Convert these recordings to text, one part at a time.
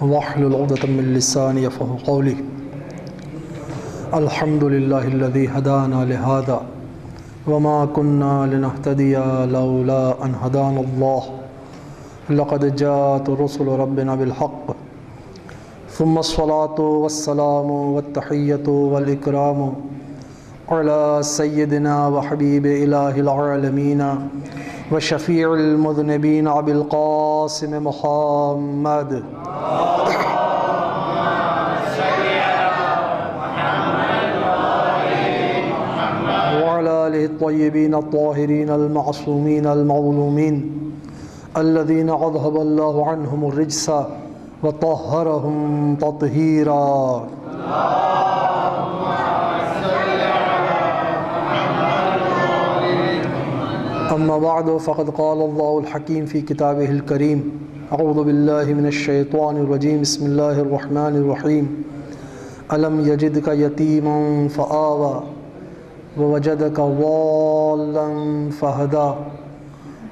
واحلل عقدة من لساني يفقهوا قولي الحمد لله الذي هدانا لهذا وما كنا لنهتدي لولا أن هدانا الله لقد جاءت رسل ربنا بالحق ثم الصلاة والسلام والتحية والإكرام على سيدنا وحبيب إله العالمين وشفيع المذنبين أبي القاسم محمد وعلى آله الطيبين الطاهرين المعصومين المظلومين الذين أذهب الله عنهم الرجس وطهرهم تطهيرا. أما بعد فقد قال الله الحكيم في كتابه الكريم أعوذ بالله من الشيطان الرجيم بسم الله الرحمن الرحيم ألم يجدك يتيما فآوى ووجدك ضالا فهدى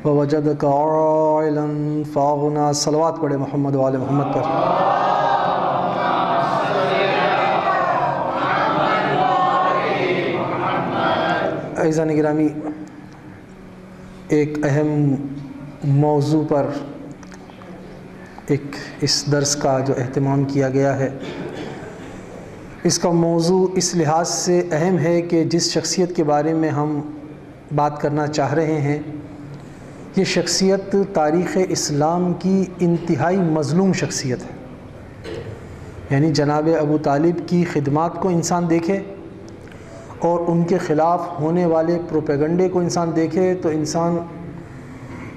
ووجدك عائلا فأغنى. صلوات پڑھے محمد وآل محمد پر. عزیزان گرامی، ایک اہم موضوع پر اس درس کا جو اہتمام کیا گیا ہے، اس کا موضوع اس لحاظ سے اہم ہے کہ جس شخصیت کے بارے میں ہم بات کرنا چاہ رہے ہیں، یہ شخصیت تاریخ اسلام کی انتہائی مظلوم شخصیت ہے. یعنی جناب ابو طالب کی خدمات کو انسان دیکھے اور ان کے خلاف ہونے والے پروپیگنڈے کو انسان دیکھے تو انسان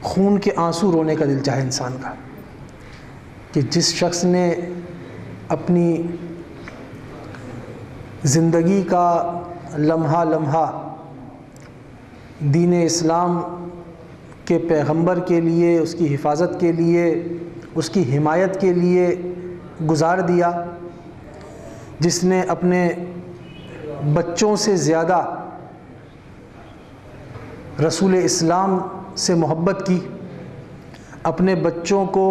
خون کے آنسو رونے کا دل چاہے انسان کا، کہ جس شخص نے اپنی زندگی کا لمحہ لمحہ دین اسلام کے پیغمبر کے لیے، اس کی حفاظت کے لیے، اس کی حمایت کے لیے گزار دیا، جس نے اپنے بچوں سے زیادہ رسول اسلام سے محبت کی، اپنے بچوں کو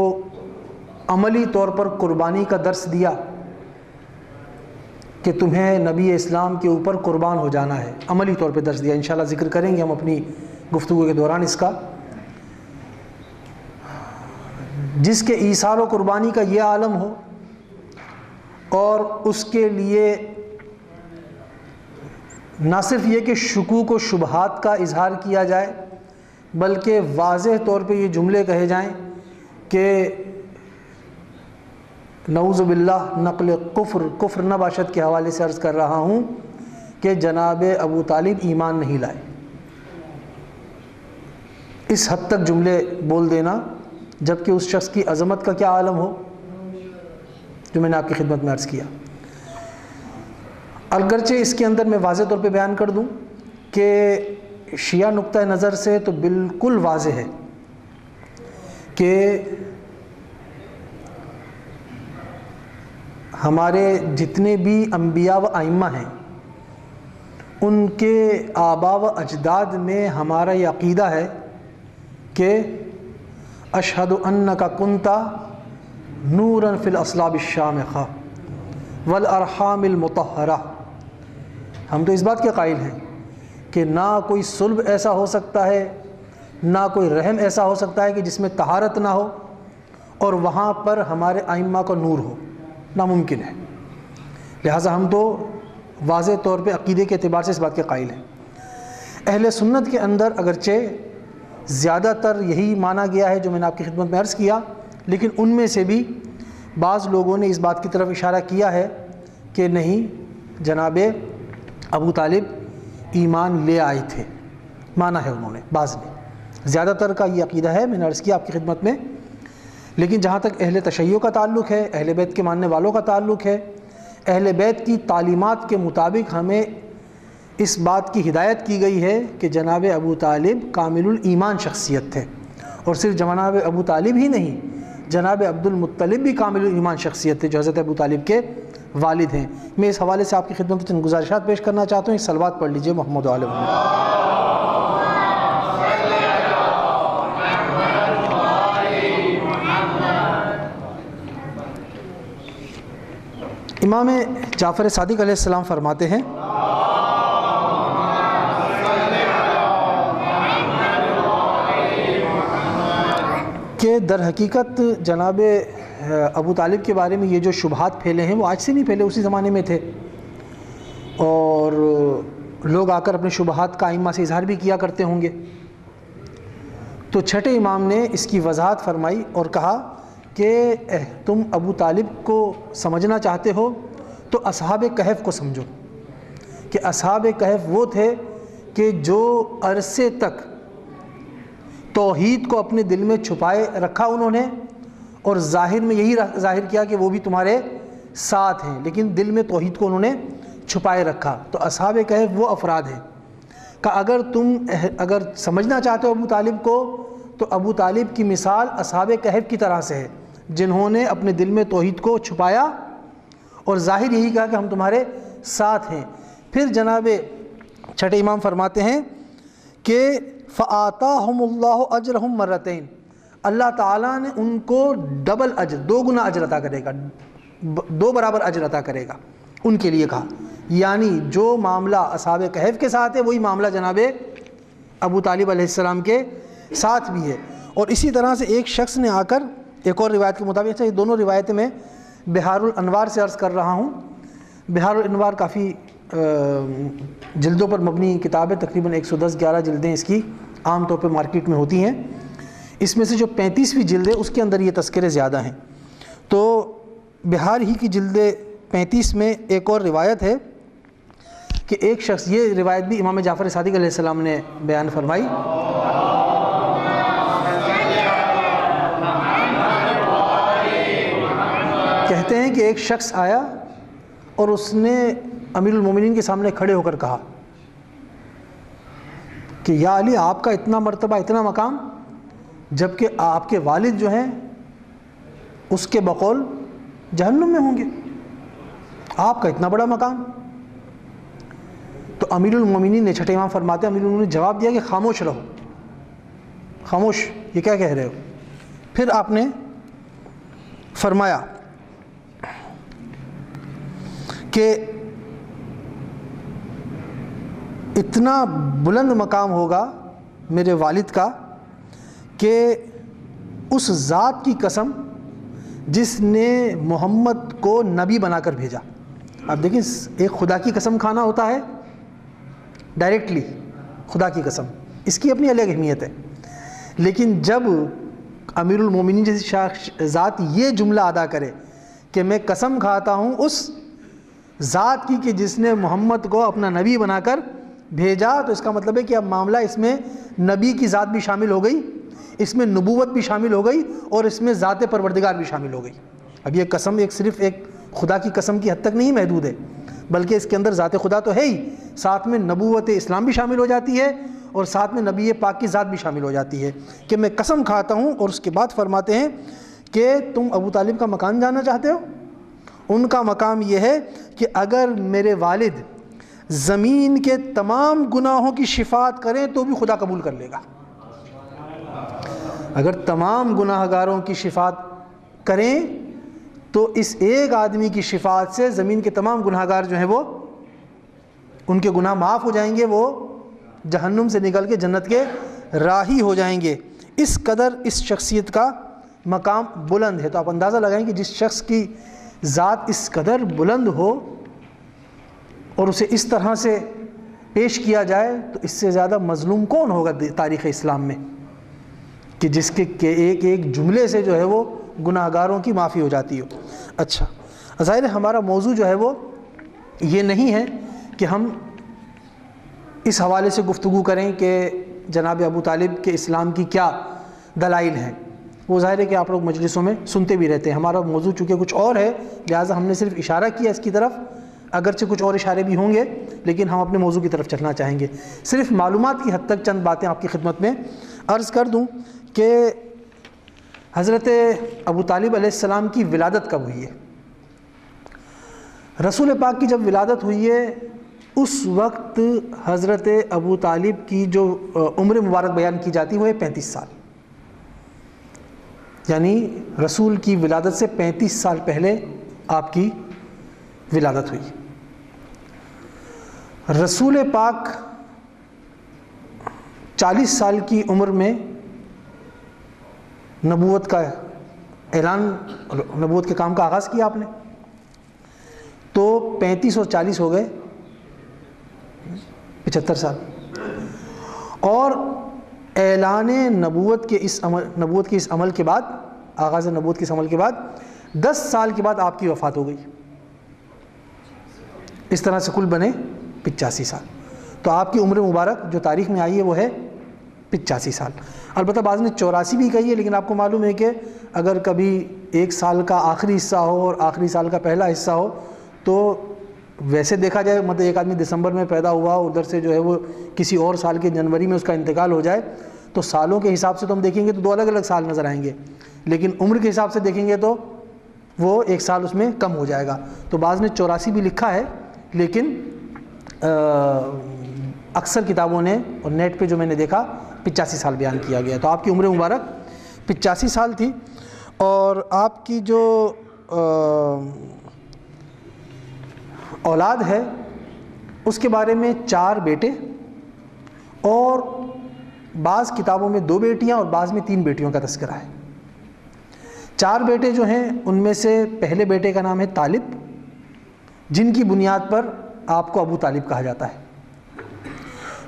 عملی طور پر قربانی کا درس دیا کہ تمہیں نبی اسلام کے اوپر قربان ہو جانا ہے، عملی طور پہ درس دیا. انشاءاللہ ذکر کریں گے ہم اپنی گفتگو کے دوران اس کا. جس کے ایثار و قربانی کا یہ عالم ہو اور اس کے لیے نہ صرف یہ کہ شکوک و شبہات کا اظہار کیا جائے، بلکہ واضح طور پہ یہ جملے کہے جائیں کہ نعوذ باللہ نقل کفر نہ باشد کے حوالے سے عرض کر رہا ہوں کہ جناب ابو طالب ایمان نہیں لائے. اس حد تک جملے بول دینا، جبکہ اس شخص کی عظمت کا کیا عالم ہو جو میں نے آپ کی خدمت میں عرض کیا. اگرچہ اس کے اندر میں واضح طور پہ بیان کر دوں کہ شیعہ نقطہ نظر سے تو بالکل واضح ہے کہ ہمارے جتنے بھی انبیاء و ائمہ ہیں، ان کے آباء و اجداد میں ہمارا یہ عقیدہ ہے کہ اشہد انک کنت نورا فی الاصلاب الشامخہ والارحام المطہرہ. ہم تو اس بات کے قائل ہیں کہ نہ کوئی صلب ایسا ہو سکتا ہے، نہ کوئی رحم ایسا ہو سکتا ہے کہ جس میں طہارت نہ ہو اور وہاں پر ہمارے ائمہ کا نور ہو، ناممکن ہے. لہٰذا ہم تو واضح طور پہ عقیدے کے اعتبار سے اس بات کے قائل ہیں. اہل سنت کے اندر اگرچہ زیادہ تر یہی مانا گیا ہے جو میں نے آپ کی خدمت میں عرض کیا، لیکن ان میں سے بھی بعض لوگوں نے اس بات کی طرف اشارہ کیا ہے کہ نہیں، جناب ابو طالب ایمان لے آئے تھے، مانا ہے انہوں نے، بعض نے. زیادہ تر کا یہ عقیدہ ہے، میں نے عرض کیا آپ کی خدمت میں. لیکن جہاں تک اہل تشیع کا تعلق ہے، اہل بیت کے ماننے والوں کا تعلق ہے، اہل بیت کی تعلیمات کے مطابق ہمیں اس بات کی ہدایت کی گئی ہے کہ جناب ابو طالب کامل الایمان شخصیت تھے. اور صرف جناب ابو طالب ہی نہیں، جناب عبد المطلب بھی کامل الایمان شخصیت تھے جو حضرت ابو طالب کے والد ہیں. میں اس حوالے سے آپ کی خدمت میں چند گزارشات پیش کرنا چاہتا ہوں. ایک صلوات پڑھ لیجئے محمد و آل محمد. امام جعفر صادق علیہ السلام فرماتے ہیں کہ در حقیقت جناب ابو طالب کے بارے میں یہ جو شبہات پھیلے ہیں وہ آج سے نہیں پھیلے، اسی زمانے میں تھے، اور لوگ آ کر اپنے شبہات کا ائمہ سے اظہار بھی کیا کرتے ہوں گے۔ تو چھٹے امام نے اس کی وضاحت فرمائی اور کہا کہ تم ابو طالب کو سمجھنا چاہتے ہو تو اصحاب کہف کو سمجھو، کہ اصحاب کہف وہ تھے کہ جو عرصے تک توحید کو اپنے دل میں چھپائے رکھا انہوں نے، اور ظاہر میں یہی ظاہر کیا کہ وہ بھی تمہارے ساتھ ہیں، لیکن دل میں توحید کو انہوں نے چھپائے رکھا۔ تو اصحاب کہف وہ افراد ہیں کہ اگر سمجھنا چاہتے ہو ابو طالب کو تو ابو طالب کی مثال اصحاب کہف کی طرح سے ہے، جنہوں نے اپنے دل میں توحید کو چھپایا اور ظاہر یہی کہا کہ ہم تمہارے ساتھ ہیں۔ پھر جناب چھٹے امام فرماتے ہیں کہ فآتاہم اللہ اجرہم مرتین، اللہ تعالیٰ نے ان کو ڈبل اجر، 2 گنا اجر عطا کرے گا، 2 برابر اجر عطا کرے گا ان کے لیے کہا، یعنی جو معاملہ اصحاب کہف کے ساتھ ہے وہی معاملہ جناب ابو طالب علیہ السلام کے ساتھ بھی ہے۔ اور اسی طرح سے ایک شخص نے آ کر ایک اور روایت کے مطابق، یہ دونوں روایتیں میں بحار الانوار سے عرض کر رہا ہوں۔ بحار الانوار کافی جلدوں پر مبنی کتاب ہے، تقریباً 110-11 جلدیں اس کی عام طور پہ مارکیٹ میں ہوتی ہیں۔ اس میں سے جو 35ویں جلد ہے اس کے اندر یہ تذکرے زیادہ ہیں۔ تو بحار ہی کی جلد 35 میں ایک اور روایت ہے کہ ایک شخص، یہ روایت بھی امام جعفر صادق علیہ السلام نے بیان فرمائی، کہتے ہیں کہ ایک شخص آیا اور اس نے امیر المومنین کے سامنے کھڑے ہو کر کہا کہ یا علی، آپ کا اتنا مرتبہ، اتنا مقام، جبکہ آپ کے والد جو ہیں اس کے بقول جہنم میں ہوں گے، آپ کا اتنا بڑا مقام۔ تو امیر المومنین نے، چھٹے امام فرماتے ہیں، امیر المومنین نے جواب دیا کہ خاموش رہو، خاموش، یہ کیا کہہ رہے ہو؟ پھر آپ نے فرمایا کہ اتنا بلند مقام ہوگا میرے والد کا کہ اس ذات کی قسم جس نے محمد کو نبی بنا کر بھیجا۔ اب دیکھیں، ایک خدا کی قسم کھانا ہوتا ہے ڈائریکٹلی، خدا کی قسم، اس کی اپنی الگ اہمیت ہے، لیکن جب امیر المومنین جیسی ذات یہ جملہ ادا کرے کہ میں قسم کھاتا ہوں اس ذات کی کہ جس نے محمد کو اپنا نبی بنا کر بھیجا، تو اس کا مطلب ہے کہ اب معاملہ اس میں نبی کی ذات بھی شامل ہو گئی، اس میں نبوت بھی شامل ہو گئی، اور اس میں ذات پروردگار بھی شامل ہو گئی۔ اب یہ قسم صرف ایک خدا کی قسم کی حد تک نہیں محدود ہے، بلکہ اس کے اندر ذات خدا تو ہے ہی، ساتھ میں نبوت اسلام بھی شامل ہو جاتی ہے، اور ساتھ میں نبی پاک کی ذات بھی شامل ہو جاتی ہے کہ میں قسم کھاتا ہوں۔ اور اس کے بعد فرماتے ہیں کہ تم ابو طالب کا مقام جاننا چاہتے ہو؟ ان کا مقام یہ ہے کہ اگر میرے والد زمین کے تمام گناہوں کی شفاعت کریں تو بھی خدا قبول کر لے گا۔ اگر تمام گناہ گاروں کی شفاعت کریں تو اس ایک آدمی کی شفاعت سے زمین کے تمام گناہ گار جو ہیں وہ، ان کے گناہ معاف ہو جائیں گے، وہ جہنم سے نکل کے جنت کے راہی ہو جائیں گے۔ اس قدر اس شخصیت کا مقام بلند ہے۔ تو آپ اندازہ لگائیں کہ جس شخص کی ذات اس قدر بلند ہو اور اسے اس طرح سے پیش کیا جائے تو اس سے زیادہ مظلوم کون ہوگا تاریخ اسلام میں، کہ جس کے ایک ایک جملے سے جو ہے وہ گناہ گاروں کی معافی ہو جاتی ہو۔ اچھا، ظاہر ہے ہمارا موضوع جو ہے وہ یہ نہیں ہے کہ ہم اس حوالے سے گفتگو کریں کہ جناب ابو طالب کے اسلام کی کیا دلائل ہیں، وہ ظاہر ہے کہ آپ لوگ مجلسوں میں سنتے بھی رہتے ہیں۔ ہمارا موضوع چونکہ کچھ اور ہے، لہٰذا ہم نے صرف اشارہ کیا اس کی طرف، اگرچہ کچھ اور اشارے بھی ہوں گے، لیکن ہم اپنے موضوع کی طرف چلنا چاہیں گے۔ صرف معلومات کی حد تک چند باتیں آپ کی خدمت میں عرض کر دوں کہ حضرت ابو طالب علیہ السلام کی ولادت کب ہوئی ہے؟ رسول پاک کی جب ولادت ہوئی ہے اس وقت حضرت ابو طالب کی جو عمر مبارک بیان کی جاتی ہے وہ ہے 35 سال، یعنی رسول کی ولادت سے 35 سال پہلے آپ کی ولادت ہوئی۔ رسول پاک 40 سال کی عمر میں نبوت کا اعلان، نبوت کے کام کا آغاز کیا آپ نے، تو 35 اور 40 ہو گئے 75 سال، اور اعلان نبوت کے اس عمل کے بعد، آغاز نبوت کے اس عمل کے بعد 10 سال کے بعد آپ کی وفات ہو گئی۔ اس طرح سے کل بنے 85 سال۔ تو آپ کی عمر مبارک جو تاریخ میں آئی ہے وہ ہے 85 سال۔ البتہ بعض نے 84 بھی کہی ہے، لیکن آپ کو معلوم ہے کہ اگر کبھی ایک سال کا آخری حصہ ہو اور آخری سال کا پہلا حصہ ہو تو ویسے دیکھا جائے، مطلب ایک آدمی دسمبر میں پیدا ہوا، ادھر سے جو ہے وہ کسی اور سال کے جنوری میں اس کا انتقال ہو جائے، تو سالوں کے حساب سے تو ہم دیکھیں گے تو 2 الگ الگ سال نظر آئیں گے، لیکن عمر کے حساب سے دیکھیں گے تو وہ ایک سال اس میں کم ہو جائے گا۔ تو بعض نے 84 بھی لکھا ہے، لیکن اکثر کتابوں نے اور نیٹ پہ جو میں نے دیکھا 85 سال بیان کیا گیا۔ تو آپ کی عمر مبارک 85 سال تھی، اور آپ کی جو اولاد ہے اس کے بارے میں 4 بیٹے، اور بعض کتابوں میں 2 بیٹیاں اور بعض میں 3 بیٹیوں کا تذکرہ ہے۔ 4 بیٹے جو ہیں ان میں سے پہلے بیٹے کا نام ہے طالب، جن کی بنیاد پر آپ کو ابو طالب کہا جاتا ہے،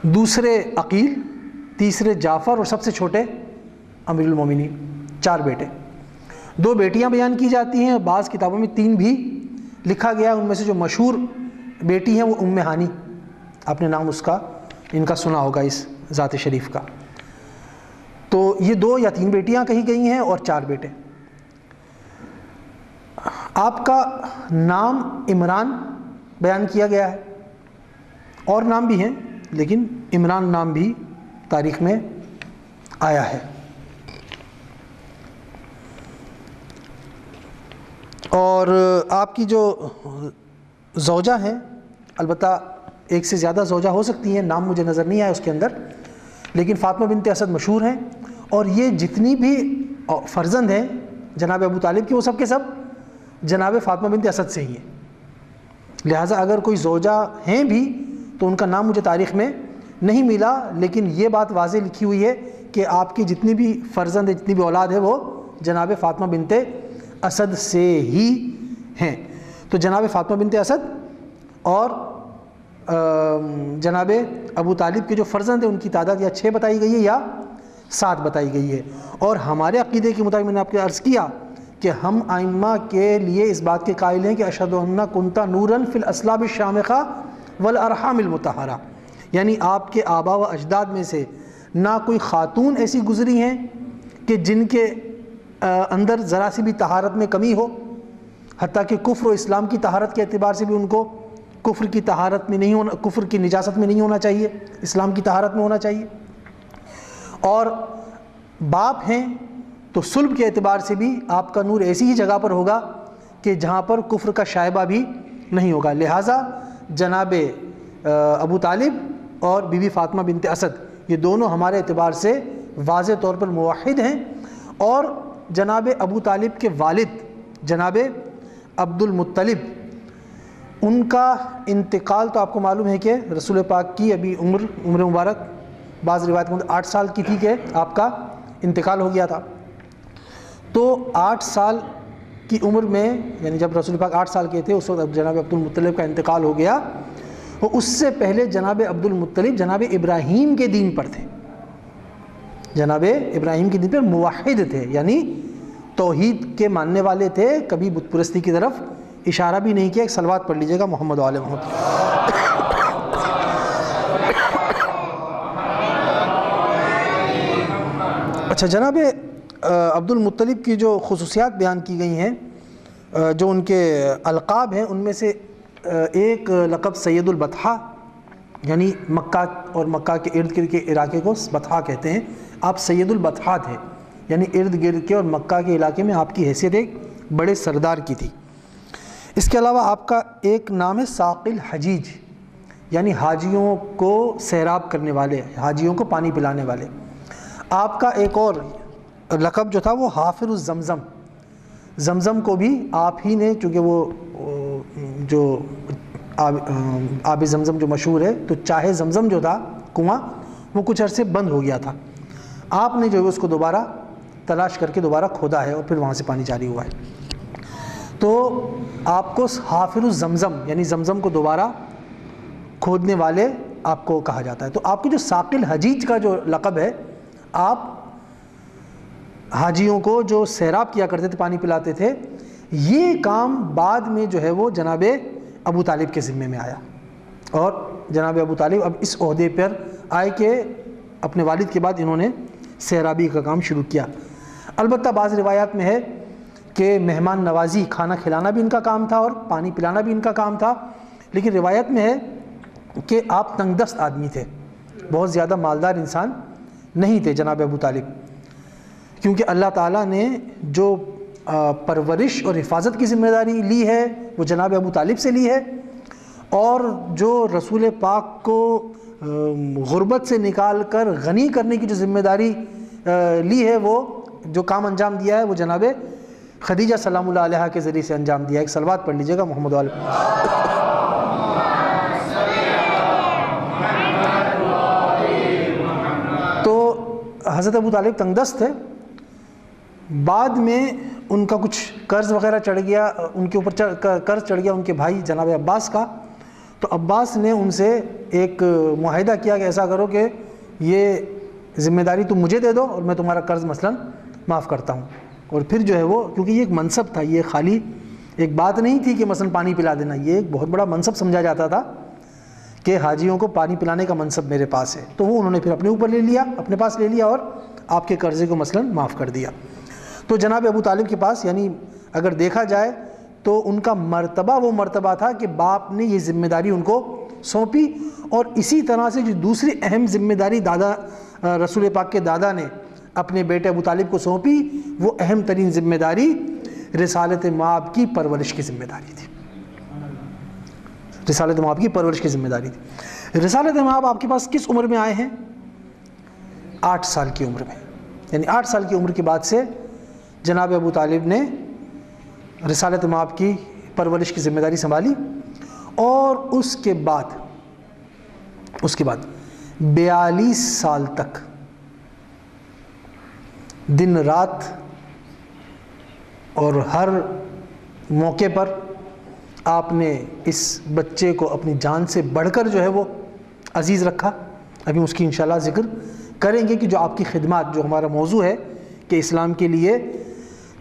دوسرے عقیل، تیسرے جعفر، اور سب سے چھوٹے امیر المومنین۔ 4 بیٹے، 2 بیٹیاں بیان کی جاتی ہیں، بعض کتابوں میں 3 بھی لکھا گیا ہے۔ ان میں سے جو مشہور بیٹی ہیں وہ ام ہانی، آپ نے نام ان کا سنا ہوگا، اس ذات شریف کا۔ تو یہ 2 یا 3 بیٹیاں کہی گئی ہیں اور 4 بیٹے۔ آپ کا نام عمران بیان کیا گیا ہے، اور نام بھی ہیں لیکن عمران نام بھی تاریخ میں آیا ہے۔ اور آپ کی جو زوجہ ہیں، البتہ ایک سے زیادہ زوجہ ہو سکتی ہیں، نام مجھے نظر نہیں آیا اس کے اندر، لیکن فاطمہ بنت اسد مشہور ہیں، اور یہ جتنی بھی فرزند ہیں جناب ابو طالب کے، وہ سب کے سب جناب فاطمہ بنت اسد سے ہی ہیں۔ لہٰذا اگر کوئی زوجہ ہیں بھی تو ان کا نام مجھے تاریخ میں نہیں ملا، لیکن یہ بات واضح لکھی ہوئی ہے کہ آپ کی جتنی بھی فرزند ہیں، جتنی بھی اولاد ہے، وہ جناب فاطمہ بنت اسد سے ہی ہیں۔ تو جناب فاطمہ بنت اسد اور جناب ابو طالب کے جو فرزند ہیں ان کی تعداد یا 6 بتائی گئی ہے یا 7 بتائی گئی ہے۔ اور ہمارے عقیدے کے مطابق میں نے آپ کو عرض کیا کہ ہم ائمہ کے لیے اس بات کے قائل ہیں کہ اشہد ان کنت نورا فی الاصلاب الشامخہ والارحام المطہرہ، یعنی آپ کے آبا و اجداد میں سے نہ کوئی خاتون ایسی گزری ہیں کہ جن کے اندر ذرا سی بھی طہارت میں کمی ہو، حتیٰ کہ کفر و اسلام کی طہارت کے اعتبار سے بھی ان کو کفر کی طہارت میں نہیں ہونا، کفر کی نجاست میں نہیں ہونا چاہیے، اسلام کی طہارت میں ہونا چاہیے۔ اور باپ ہیں تو صلب کے اعتبار سے بھی آپ کا نور ایسی ہی جگہ پر ہوگا کہ جہاں پر کفر کا شائبہ بھی نہیں ہوگا۔ لہٰذا جناب ابو طالب اور بی بی فاطمہ بنت اسد یہ دونوں ہمارے اعتبار سے واضح طور پر موحد ہیں، اور جناب ابو طالب کے والد جناب عبد المطلب، ان کا انتقال تو آپ کو معلوم ہے کہ رسول پاک کی ابھی عمر مبارک بعض روایت میں 8 سال کی تھی کہ آپ کا انتقال ہو گیا تھا۔ تو 8 سال کی عمر میں، یعنی جب رسول پاک 8 سال کے تھے اس وقت جناب عبد المطلب کا انتقال ہو گیا، اور اس سے پہلے جناب عبد المطلب جناب ابراہیم کے دین پر تھے، جناب ابراہیم کے دین پر موحد تھے، یعنی توحید کے ماننے والے تھے، کبھی بت پرستی کی طرف اشارہ بھی نہیں کیا۔ ایک صلوات پڑھ لیجئے گا محمد و آل محمد۔ اچھا، جناب عبد المطلب کی جو خصوصیات بیان کی گئی ہیں، جو ان کے القاب ہیں، ان میں سے ایک لقب سید البطحہ، یعنی مکہ اور مکہ کے ارد گرد کے علاقے کو بطحہ کہتے ہیں، آپ سید البطحہ تھے، یعنی ارد گرد کے اور مکہ کے علاقے میں آپ کی حیثیت ایک بڑے سردار کی تھی۔ اس کے علاوہ آپ کا ایک نام ہے ساقی الحجیج، یعنی حاجیوں کو سیراب کرنے والے، حاجیوں کو پانی پلانے والے۔ آپ کا ایک اور لقب جو تھا وہ حافظ الزمزم، زمزم کو بھی آپ ہی نے، چونکہ وہ جو آب زمزم جو مشہور ہے، تو چاہے زمزم جو تھا کنواں وہ کچھ عرصے بند ہو گیا تھا، آپ نے جو ہے اس کو دوبارہ تلاش کر کے دوبارہ کھودا ہے اور پھر وہاں سے پانی جاری ہوا ہے۔ تو آپ کو حافر الزمزم یعنی زمزم کو دوبارہ کھودنے والے آپ کو کہا جاتا ہے۔ تو آپ کو جو ساقی الحجیج کا جو لقب ہے، آپ حاجیوں کو جو سیراب کیا کرتے تھے، پانی پلاتے تھے، یہ کام بعد میں جو ہے وہ جناب ابو طالب کے ذمے میں آیا، اور جناب ابو طالب اب اس عہدے پر آئے کہ اپنے والد کے بعد انہوں نے سیرابی کا کام شروع کیا۔ البتہ بعض روایات میں ہے کہ مہمان نوازی، کھانا کھلانا بھی ان کا کام تھا اور پانی پلانا بھی ان کا کام تھا، لیکن روایت میں ہے کہ آپ تنگ دست آدمی تھے، بہت زیادہ مالدار انسان نہیں تھے جناب ابو طالب، کیونکہ اللہ تعالیٰ نے جو پرورش اور حفاظت کی ذمہ داری لی ہے وہ جناب ابو طالب سے لی ہے، اور جو رسول پاک کو غربت سے نکال کر غنی کرنے کی جو ذمہ داری لی ہے، وہ جو کام انجام دیا ہے وہ جناب خدیجہ سلام اللہ علیہا کے ذریعے سے انجام دیا ہے۔ ایک صلوات پڑھ لیجئے گا محمد علیہ۔ تو حضرت ابو طالب تنگ دست تھے، بعد میں ان کا کچھ قرض وغیرہ چڑھ گیا، ان کے اوپر قرض چڑھ گیا ان کے بھائی جناب عباس کا، تو عباس نے ان سے ایک معاہدہ کیا کہ ایسا کرو کہ یہ ذمہ داری تم مجھے دے دو اور میں تمہارا قرض مثلا معاف کرتا ہوں۔ اور پھر جو ہے وہ، کیونکہ یہ ایک منصب تھا، یہ خالی ایک بات نہیں تھی کہ مثلا پانی پلا دینا، یہ ایک بہت بڑا منصب سمجھا جاتا تھا کہ حاجیوں کو پانی پلانے کا منصب میرے پاس ہے، تو وہ انہوں نے پھر اپنے اوپر لے لیا، اپنے پاس لے لیا اور آپ کے قرضے کو مثلا معاف کر دیا۔ تو جناب ابو طالب کے پاس، یعنی اگر دیکھا جائے تو ان کا مرتبہ وہ مرتبہ تھا کہ باپ نے یہ ذمہ داری ان کو سونپی، اور اسی طرح سے جو دوسری اہم ذمہ داری دادا رسول پاک کے دادا نے اپنے بیٹے ابو طالب کو سونپی، وہ اہم ترین ذمہ داری رسالت مآب کی پرورش کی ذمہ داری تھی۔ رسالت مآب کی پرورش کی ذمہ داری تھی۔ رسالت مآب آپ کے پاس کس عمر میں آئے ہیں؟ 8 سال کی عمر میں، یعنی 8 سال کی عمر کے بعد سے جناب ابو طالب نے رسالت مآب کی پرورش کی ذمہ داری سنبھالی، اور اس کے بعد 42 سال تک دن رات اور ہر موقع پر آپ نے اس بچے کو اپنی جان سے بڑھ کر جو ہے وہ عزیز رکھا۔ ابھی اس کی انشاءاللہ ذکر کریں گے کہ جو آپ کی خدمات، جو ہمارا موضوع ہے کہ اسلام کے لیے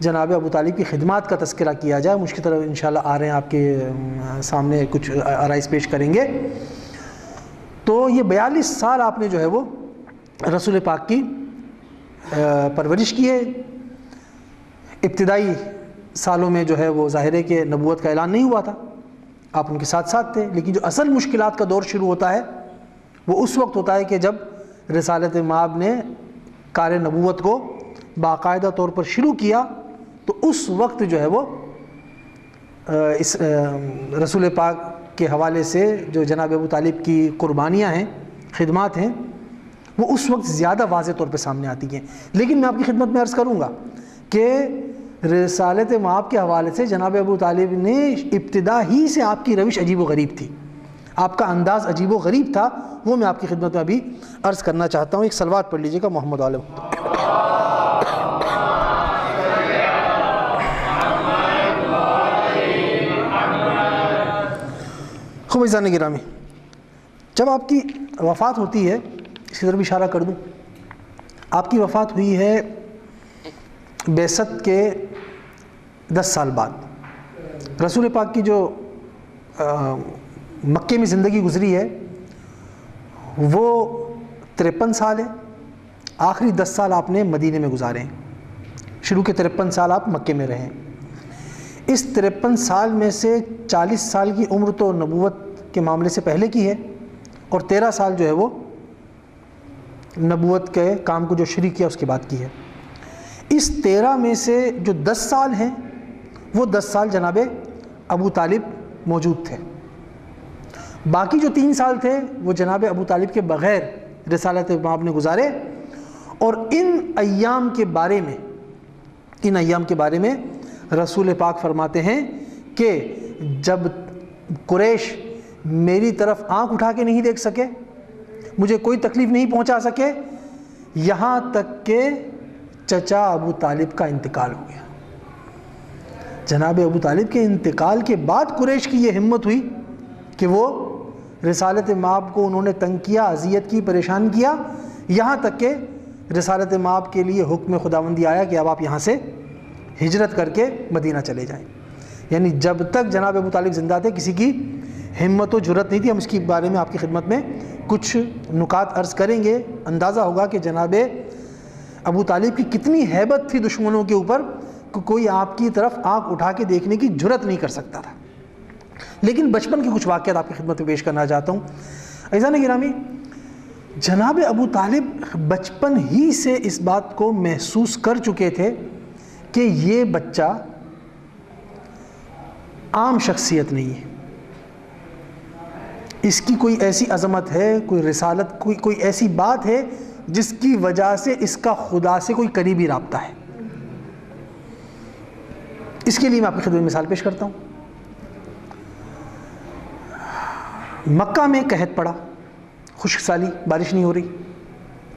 جناب ابو طالب کی خدمات کا تذکرہ کیا جائے، مجھ کی طرف انشاءاللہ آ رہے ہیں، آپ کے سامنے کچھ آرائز پیش کریں گے۔ تو یہ 42 سال آپ نے جو ہے وہ رسول پاک کی پرورش کی ہے۔ ابتدائی سالوں میں جو ہے وہ ظاہر ہے کہ نبوت کا اعلان نہیں ہوا تھا، آپ ان کے ساتھ ساتھ تھے، لیکن جو اصل مشکلات کا دور شروع ہوتا ہے وہ اس وقت ہوتا ہے کہ جب رسالت مآب نے کار نبوت کو باقاعدہ طور پر شروع کیا، تو اس وقت جو ہے وہ اس رسول پاک کے حوالے سے جو جناب ابو طالب کی قربانیاں ہیں، خدمات ہیں، وہ اس وقت زیادہ واضح طور پہ سامنے آتی ہیں۔ لیکن میں آپ کی خدمت میں عرض کروں گا کہ رسالت مآب کے حوالے سے جناب ابو طالب نے ابتدا ہی سے آپ کی روش عجیب و غریب تھی، آپ کا انداز عجیب و غریب تھا، وہ میں آپ کی خدمت میں ابھی عرض کرنا چاہتا ہوں۔ ایک صلوات پڑھ لیجئے گا محمد علیہ۔ خوب عزیزان گرامی، جب آپ کی وفات ہوتی ہے، اس کی طرف اشارہ کر دوں، آپ کی وفات ہوئی ہے بعثت کے 10 سال بعد۔ رسول پاک کی جو مکے میں زندگی گزری ہے وہ 53 سال ہے، آخری 10 سال آپ نے مدینے میں گزارے ہیں، شروع کے 53 سال آپ مکے میں رہے ہیں۔ اس 53 سال میں سے 40 سال کی عمر تو نبوت کے معاملے سے پہلے کی ہے، اور 13 سال جو ہے وہ نبوت کے کام کو جو شروع کیا اس کے بعد کی ہے۔ اس 13 میں سے جو 10 سال ہیں وہ 10 سال جناب ابو طالب موجود تھے، باقی جو 3 سال تھے وہ جناب ابو طالب کے بغیر رسالت مآب نے گزارے۔ اور ان ایام کے بارے میں رسول پاک فرماتے ہیں کہ جب قریش میری طرف آنکھ اٹھا کے نہیں دیکھ سکے، مجھے کوئی تکلیف نہیں پہنچا سکے، یہاں تک کہ چچا ابو طالب کا انتقال ہو گیا۔ جناب ابو طالب کے انتقال کے بعد قریش کی یہ ہمت ہوئی کہ وہ رسالت مآب کو انہوں نے تنگ کیا، اذیت کی، پریشان کیا، یہاں تک کہ رسالت مآب کے لیے حکم خداوندی آیا کہ اب آپ یہاں سے ہجرت کر کے مدینہ چلے جائیں۔ یعنی جب تک جناب ابو طالب زندہ تھے کسی کی ہمت و جرأت نہیں تھی۔ ہم اس کے بارے میں آپ کی خدمت میں کچھ نکات عرض کریں گے، اندازہ ہوگا کہ جناب ابو طالب کی کتنی ہیبت تھی دشمنوں کے اوپر کہ کوئی آپ کی طرف آنکھ اٹھا کے دیکھنے کی جرأت نہیں کر سکتا تھا۔ لیکن بچپن کے کچھ واقعات آپ کی خدمت میں پیش کرنا چاہتا ہوں۔ عزیزان گرامی، جناب ابو طالب بچپن ہی سے اس بات کو محسوس کر چکے تھے کہ یہ بچہ عام شخصیت نہیں ہے، اس کی کوئی ایسی عظمت ہے، کوئی رسالت، کوئی ایسی بات ہے جس کی وجہ سے اس کا خدا سے کوئی قریبی رابطہ ہے۔ اس کے لیے میں آپ کی خدمت میں مثال پیش کرتا ہوں۔ مکہ میں قحط پڑا، خشک سالی، بارش نہیں ہو رہی،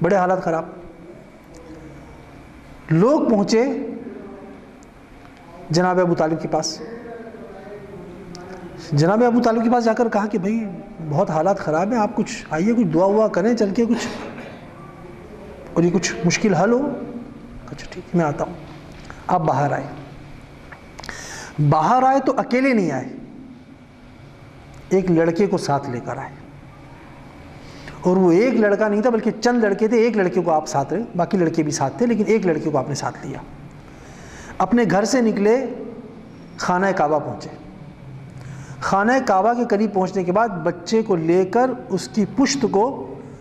بڑے حالات خراب۔ لوگ پہنچے جناب ابو طالب کے پاس، جناب ابو طالب کے پاس جا کر کہا کہ بھائی بہت حالات خراب ہیں، آپ کچھ آئیے، کچھ دعا ہوا کریں چل کے کچھ، اور یہ کچھ مشکل حل ہو۔ اچھا ٹھیک، میں آتا ہوں۔ آپ باہر آئے، باہر آئے تو اکیلے نہیں آئے، ایک لڑکے کو ساتھ لے کر آئے، اور وہ ایک لڑکا نہیں تھا بلکہ چند لڑکے تھے۔ ایک لڑکے کو آپ ساتھ رہے، باقی لڑکے بھی ساتھ تھے، لیکن ایک لڑکے کو آپ نے ساتھ لیا۔ اپنے گھر سے نکلے، خانہ کعبہ پہنچے۔ خانہ کعبہ کے قریب پہنچنے کے بعد بچے کو لے کر اس کی پشت کو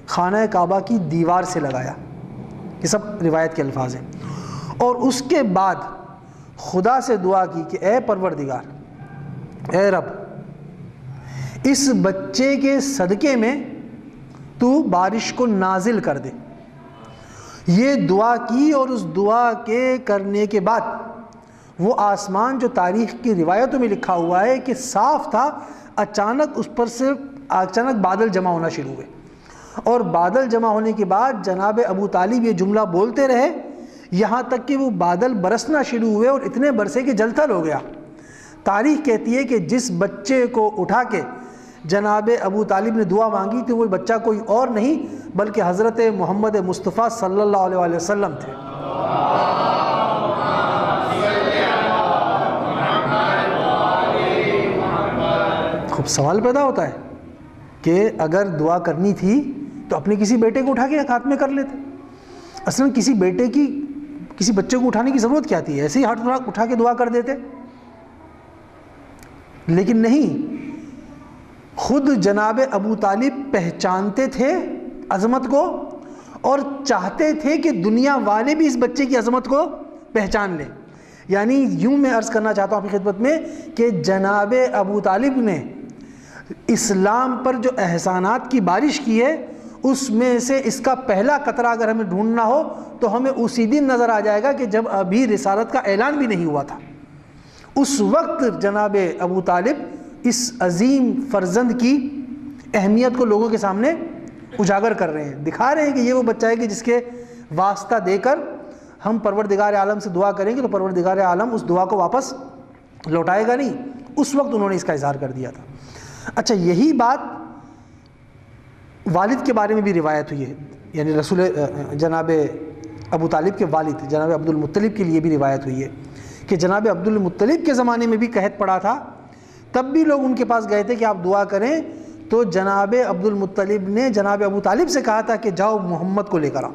خانہ کعبہ کی دیوار سے لگایا، یہ سب روایت کے الفاظ ہیں، اور اس کے بعد خدا سے دعا کی کہ اے پروردگار، اے رب، اس بچے کے صدقے میں تو بارش کو نازل کر دے۔ یہ دعا کی، اور اس دعا کے کرنے کے بعد وہ آسمان جو تاریخ کی روایتوں میں لکھا ہوا ہے کہ صاف تھا، اچانک اس پر سے بادل جمع ہونا شروع ہوئے، اور بادل جمع ہونے کے بعد جناب ابو طالب یہ جملہ بولتے رہے یہاں تک کہ وہ بادل برسنا شروع ہوئے، اور اتنے برسے کہ جل تھل ہو گیا۔ تاریخ کہتی ہے کہ جس بچے کو اٹھا کے جناب ابو طالب نے دعا مانگی تھی وہ بچہ کوئی اور نہیں بلکہ حضرت محمد مصطفیٰ صلی اللہ علیہ وسلم تھے۔ خوب سوال پیدا ہوتا ہے کہ اگر دعا کرنی تھی تو اپنے کسی بیٹے کو اٹھا کے ہاتھ میں کر لیتے۔ اصلاً کسی بچے کو اٹھانے کی ضرورت کیا تھی؟ ایسے ہی ہاتھ اٹھا کے دعا کر دیتے، لیکن نہیں، خود جناب ابو طالب پہچانتے تھے عظمت کو، اور چاہتے تھے کہ دنیا والے بھی اس بچے کی عظمت کو پہچان لیں۔ یعنی یوں میں عرض کرنا چاہتا ہوں اپنی خدمت میں کہ جناب ابو طالب نے اسلام پر جو احسانات کی بارش کی ہے، اس میں سے اس کا پہلا قطرہ اگر ہمیں ڈھونڈنا ہو تو ہمیں اسی دن نظر آ جائے گا کہ جب ابھی رسالت کا اعلان بھی نہیں ہوا تھا۔ اس وقت جناب ابو طالب اس عظیم فرزند کی اہمیت کو لوگوں کے سامنے اجاگر کر رہے ہیں، دکھا رہے ہیں کہ یہ وہ بچہ ہے کہ جس کے واسطہ دے کر ہم پروردگار عالم سے دعا کریں گے تو پروردگار عالم اس دعا کو واپس لوٹائے گا نہیں۔ اس وقت انہوں نے اس کا اظہار کر دیا تھا۔ اچھا، یہی بات والد کے بارے میں بھی روایت ہوئی ہے، یعنی رسول جناب ابو طالب کے والد جناب عبد المطلب کے لیے بھی روایت ہوئی ہے کہ جناب عبد المطلب کے زمانے میں بھی قحط پڑا تھا، تب بھی لوگ ان کے پاس گئے تھے کہ آپ دعا کریں، تو جناب عبد المطلب نے جناب ابو طالب سے کہا تھا کہ جاؤ محمد کو لے کر آؤ۔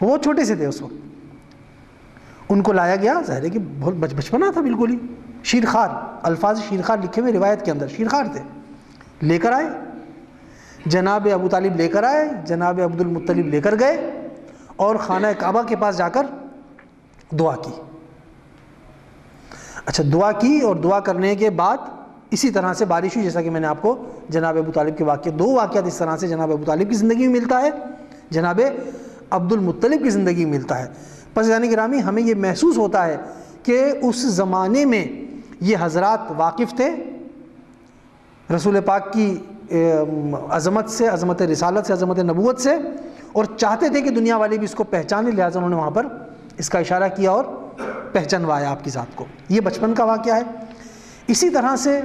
وہ چھوٹے سے تھے اس وقت، ان کو لایا گیا، ظاہر ہے کہ بہت بچپنا تھا بالکل ہی، شیرخوار، الفاظ شیرخوار لکھے ہوئے روایت کے اندر، شیرخوار تھے، لے کر آئے، جناب ابو طالب لے کر آئے، جناب عبد المطلب لے کر گئے اور خانہ کعبہ کے پاس جا کر دعا کی۔ اچھا، دعا کی، اور دعا کرنے کے بعد اسی طرح سے بارش ہوئی، جیسا کہ میں نے آپ کو جناب ابو طالب کے واقعے، دو واقعات اس طرح سے جناب ابو طالب کی زندگی میں ملتا ہے، جناب عبد المطلب کی زندگی میں ملتا ہے۔ پس یعنی گرامی، ہمیں یہ محسوس ہوتا ہے کہ اس زمانے میں یہ حضرات واقف تھے، رسول پاک کی عظمت سے، عظمت رسالت سے، عظمت نبوت سے، اور چاہتے تھے کہ دنیا والے بھی اس کو پہچانے، لہٰذا انہوں نے وہاں پر اس کا اشارہ کیا اور پہچنوایا آپ کی ذات کو۔ یہ بچپن کا واقعہ ہے۔ اسی طرح سے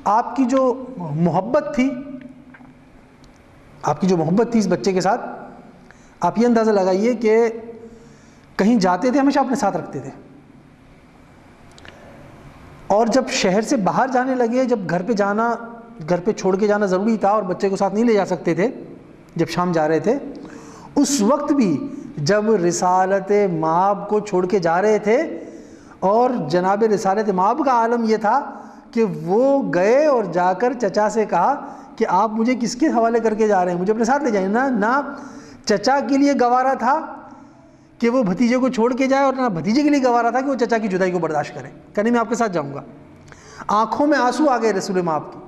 آپ کی جو محبت تھی، آپ کی جو محبت تھی اس بچے کے ساتھ، آپ یہ اندازہ لگائیے کہ کہیں جاتے تھے ہمیشہ اپنے ساتھ رکھتے تھے، اور جب شہر سے باہر جانے لگے، جب گھر پہ چھوڑ کے جانا ضروری تھا اور بچے کو ساتھ نہیں لے جا سکتے تھے، جب شام جا رہے تھے، اس وقت بھی جب رسالت مآب کو چھوڑ کے جا رہے تھے، اور جناب رسالت مآب کا عالم یہ تھا کہ وہ گئے اور جا کر چچا سے کہا کہ آپ مجھے کس کے حوالے کر کے جا رہے ہیں، مجھے اپنے ساتھ لے جائیں۔ نہ چچا کے لیے گوارا تھا کہ وہ بھتیجے کو چھوڑ کے جائے، اور نہ بھتیجے کے لیے گوارا تھا کہ وہ چچا کی جدائی کو برداشت کرے، کہ نہیں میں آپ کے ساتھ جاؤں گا۔ آنکھوں میں آنسو آ گئے رسول مآب کی،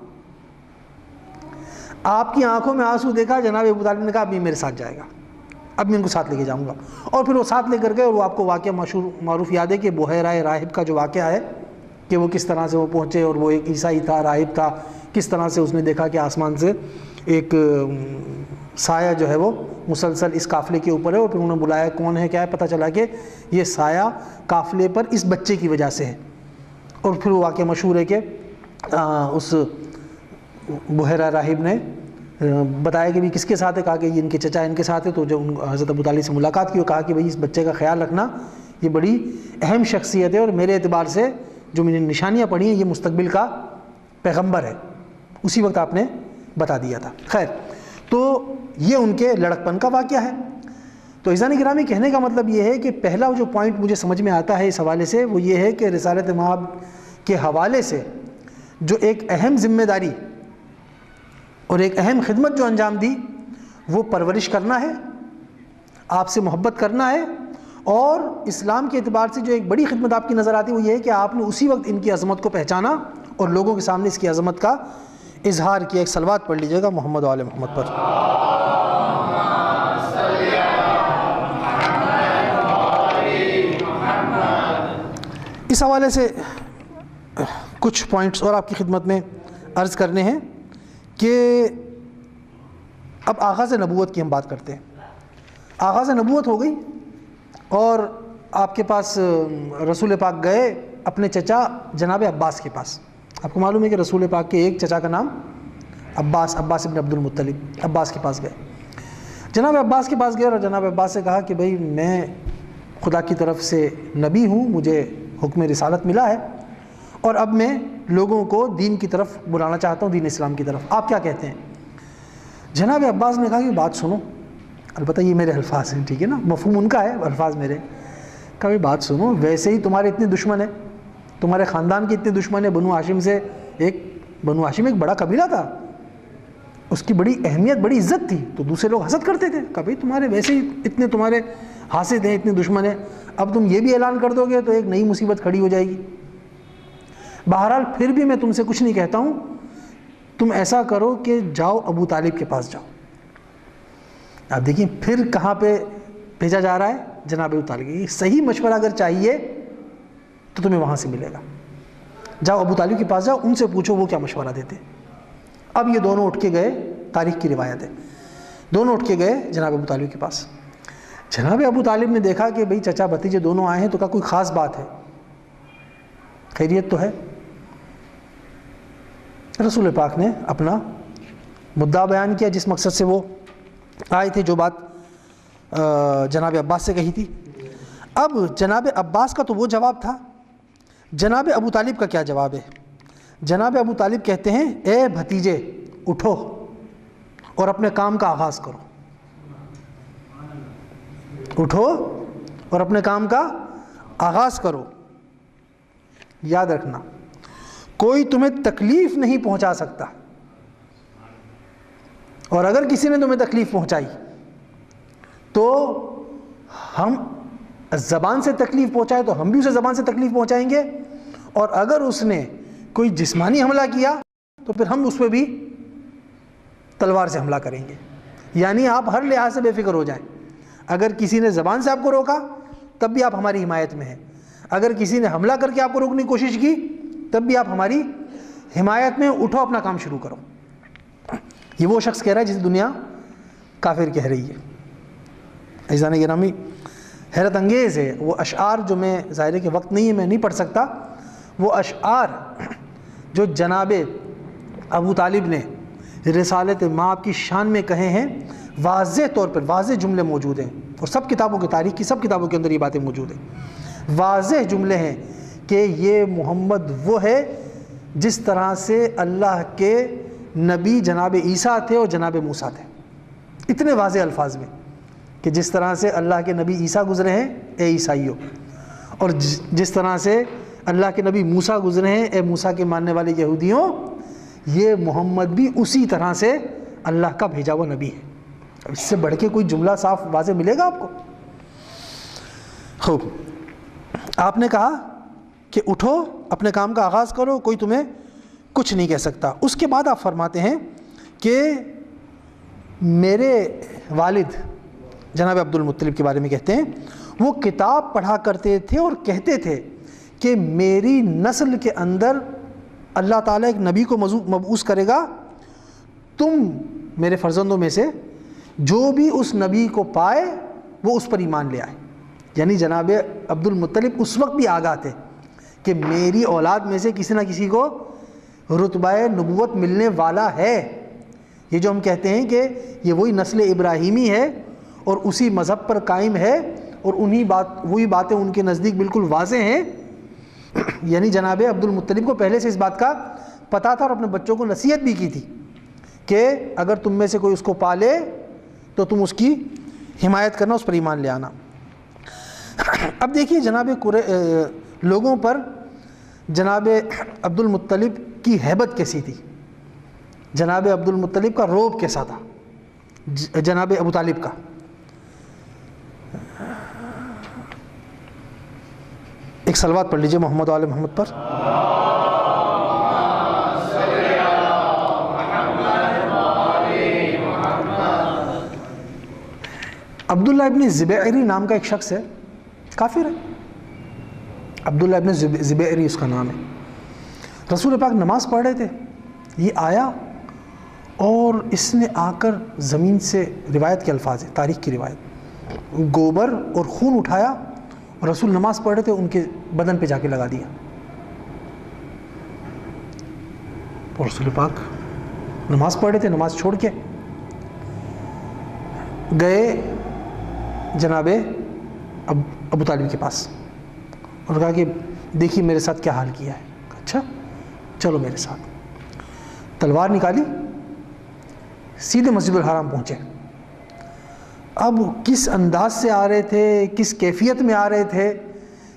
آپ کی آنکھوں میں آنسو دیکھا، جناب ابو طالب نے کہا اب یہ میرے ساتھ جائے گا، اب میں ان کو ساتھ لے کے جاؤں گا۔ اور پھر وہ ساتھ لے کر گئے، اور وہ آپ کو واقعہ معروف یاد ہے کہ بحیرہ راہب کا جو واقعہ ہے، کہ وہ کس طرح سے وہ پہنچے، اور وہ ایک عیسائی تھا، راہب تھا، کس طرح سے اس نے دیکھا کہ آسمان سے ایک سایہ جو ہے وہ مسلسل اس قافلے کے اوپر ہے، اور پھر انہوں نے بلایا کون ہے کیا ہے، پتہ چلا کہ یہ سایہ قافلے پر اس بچے کی وجہ سے ہے۔ اور پھر وہ واقعہ مشہور ہے کہ اس بحیرہ راہب نے بتایا کہ بھی کس کے ساتھ ہے، کہا کہ یہ ان کے چچا ان کے ساتھ ہے۔ تو جب حضرت ابو طالب سے ملاقات کی، وہ کہا کہ بھئی اس بچے کا خیال رکھنا، یہ بڑی اہم شخصیت ہے، اور میرے اعتبار سے جو میں نے نشانیاں پڑھی ہیں یہ مستقبل کا پیغمبر ہے۔ اسی وقت آپ نے بتا دیا تھا۔ خیر، تو یہ ان کے لڑکپن کا واقعہ ہے۔ تو عزیزان گرامی، کہنے کا مطلب یہ ہے کہ پہلا جو پوائنٹ مجھے سمجھ میں آتا ہے اس حوالے سے، وہ یہ ہے کہ رسالت مآب کے حوالے سے جو ایک اہم ذمہ داری اور ایک اہم خدمت جو انجام دی، وہ پرورش کرنا ہے، آپ سے محبت کرنا ہے، اور اسلام کے اعتبار سے جو ایک بڑی خدمت آپ کی نظر آتی ہے وہ یہ ہے کہ آپ نے اسی وقت ان کی عظمت کو پہچانا اور لوگوں کے سامنے اس کی عظمت کا اظہار کیا۔ ایک صلوات پڑھ لیجئے گا محمد و آل محمد پر۔ اس حوالے سے کچھ پوائنٹس اور آپ کی خدمت میں عرض کرنے ہیں کہ اب آغاز نبوت کی ہم بات کرتے ہیں۔ آغاز نبوت ہو گئی، اور آپ کے پاس رسول پاک گئے اپنے چچا جناب عباس کے پاس۔ آپ کو معلوم ہے کہ رسول پاک کے ایک چچا کا نام عباس ابن عبد المطلب، عباس کے پاس گئے۔ جناب عباس کے پاس گئے اور جناب عباس سے کہا کہ بھئی میں خدا کی طرف سے نبی ہوں، مجھے حکم رسالت ملا ہے، اور اب میں لوگوں کو دین کی طرف بلانا چاہتا ہوں، دین اسلام کی طرف، آپ کیا کہتے ہیں؟ جناب عباس نے کہا کہ بات سنو، البتہ یہ میرے الفاظ ہیں، ٹھیک ہے نا، مفہوم ان کا ہے، الفاظ میرے۔ کہا بھئی بات سنو، ویسے ہی تمہارے اتنے دشمن ہیں، تمہارے خاندان کے اتنے دشمن ہیں، بنو ہاشم سے بنو ہاشم ایک بڑا قبیلہ تھا، اس کی بڑی اہمیت، بڑی عزت تھی، تو دوسرے لوگ حسد کرتے تھے، کہا بھئی تمہارے ویسے ہی اتنے تمہارے حاسد ہیں، اتنے دشمن ہیں، اب تم یہ بھی اعلان کر دو گے تو ایک نئی مصیبت کھڑی ہو جائے گی۔ بہرحال پھر بھی میں تم سے کچھ نہیں کہتا ہوں، تم ایسا کرو کہ جاؤ ابو طالب کے پاس جاؤ۔ آپ دیکھیں پھر کہاں پہ بھیجا جا رہا ہے، جناب ابو طالب کی۔ صحیح مشورہ اگر چاہیے تو تمہیں وہاں سے ملے گا، جاؤ ابو طالب کے پاس جاؤ، ان سے پوچھو وہ کیا مشورہ دیتے۔ اب یہ دونوں اٹھ کے گئے، تاریخ کی روایت ہے، دونوں اٹھ کے گئے جناب ابو طالب کے پاس۔ جناب ابو طالب نے دیکھا کہ بھئی چچا بھتیجے دونوں آئے ہیں، تو کہا کوئی خاص بات ہے، خیریت تو ہے؟ رسول پاک نے اپنا مدعا بیان کیا، جس مقصد سے وہ آئے تھے، جو بات جناب عباس سے کہی تھی۔ اب جناب عباس کا تو وہ جواب تھا، جناب ابو طالب کا کیا جواب ہے؟ جناب ابو طالب کہتے ہیں اے بھتیجے اٹھو اور اپنے کام کا آغاز کرو، اٹھو اور اپنے کام کا آغاز کرو۔ یاد رکھنا کوئی تمہیں تکلیف نہیں پہنچا سکتا، اور اگر کسی نے تمہیں تکلیف پہنچائی تو ہم زبان سے تکلیف پہنچائے تو ہم بھی اسے زبان سے تکلیف پہنچائیں گے، اور اگر اس نے کوئی جسمانی حملہ کیا تو پھر ہم اس پہ بھی تلوار سے حملہ کریں گے۔ یعنی آپ ہر لحاظ سے بے فکر ہو جائیں، اگر کسی نے زبان سے آپ کو روکا تب بھی آپ ہماری حمایت میں ہیں، اگر کسی نے حملہ کر کے آپ کو روکنے کی کوشش کی تب بھی آپ ہماری حمایت میں اٹھو، اپنا کام شروع کرو. یہ وہ شخص کہہ رہا ہے جسے دنیا کافر کہہ رہی ہے. عزیزان گرامی، حیرت انگیز ہے وہ اشعار جو میں ظاہر ہے کہ وقت نہیں ہے میں نہیں پڑھ سکتا، وہ اشعار جو جناب ابو طالب نے رسالت مآب کی شان میں کہے ہیں، واضح طور پر واضح جملے موجود ہیں، اور سب کتابوں کی تاریخ کی سب کتابوں کے اندر یہ باتیں موجود ہیں. واضح جملے ہیں کہ یہ محمد وہ ہے جس طرح سے اللہ کے نبی جناب عیسیٰ تھے اور جناب موسیٰ تھے. اتنے واضح الفاظ میں کہ جس طرح سے اللہ کے نبی عیسیٰ گزرے ہیں اے عیسائیوں، اور جس طرح سے اللہ کے نبی موسیٰ گزرے ہیں اے موسیٰ کے ماننے والے یہودیوں، یہ محمد بھی اسی طرح سے اللہ کا بھیجا ہوا نبی ہے. اس سے بڑھ کے کوئی جملہ صاف واضح ملے گا آپ کو؟ خوب، آپ نے کہا کہ اٹھو اپنے کام کا آغاز کرو، کوئی تمہیں کچھ نہیں کہہ سکتا. اس کے بعد آپ فرماتے ہیں کہ میرے والد جناب عبد المطلب کے بارے میں کہتے ہیں وہ کتاب پڑھا کرتے تھے اور کہتے تھے کہ میری نسل کے اندر اللہ تعالیٰ ایک نبی کو مبعوث کرے گا، تم میرے فرزندوں میں سے جو بھی اس نبی کو پائے وہ اس پر ایمان لے آئے. یعنی جناب عبد المطلب اس وقت بھی آگاہ تھے کہ میری اولاد میں سے کسی نہ کسی کو رتبہ نبوت ملنے والا ہے. یہ جو ہم کہتے ہیں کہ یہ وہی نسل ابراہیمی ہے اور اسی مذہب پر قائم ہے اور وہی باتیں ان کے نزدیک بالکل واضح ہیں، یعنی جناب عبد المطلب کو پہلے سے اس بات کا پتہ تھا اور اپنے بچوں کو نصیحت بھی کی تھی کہ اگر تم میں سے کوئی اس کو پالے تو تم اس کی حمایت کرنا، اس پر ایمان لے آنا. اب دیکھیے جناب لوگوں پر جناب عبد المطلب کی ہیبت کیسی تھی، جناب عبد المطلب کا روب کیسا تھا جناب ابو طالب کا. ایک صلوات پڑھ لیجئے محمد و آل محمد پر. عبداللہ ابن زبیری نام کا ایک شخص ہے، کافر ہے. عبداللہ ابن زبیری اس کا نام ہے. رسول پاک نماز پڑھ رہے تھے، یہ آیا اور اس نے آ کر زمین سے، روایت کے الفاظ ہیں، تاریخ کی روایت، گوبر اور خون اٹھایا اور رسول نماز پڑھ رہے تھے ان کے بدن پہ جا کے لگا دیا. اور رسول پاک نماز پڑھ رہے تھے، نماز چھوڑ کے گئے جناب ابو طالب کے پاس اور کہا کہ دیکھیے میرے ساتھ کیا حال کیا ہے. اچھا چلو میرے ساتھ. تلوار نکالی، سیدھے مسجد الحرام پہنچے. اب کس انداز سے آ رہے تھے، کس کیفیت میں آ رہے تھے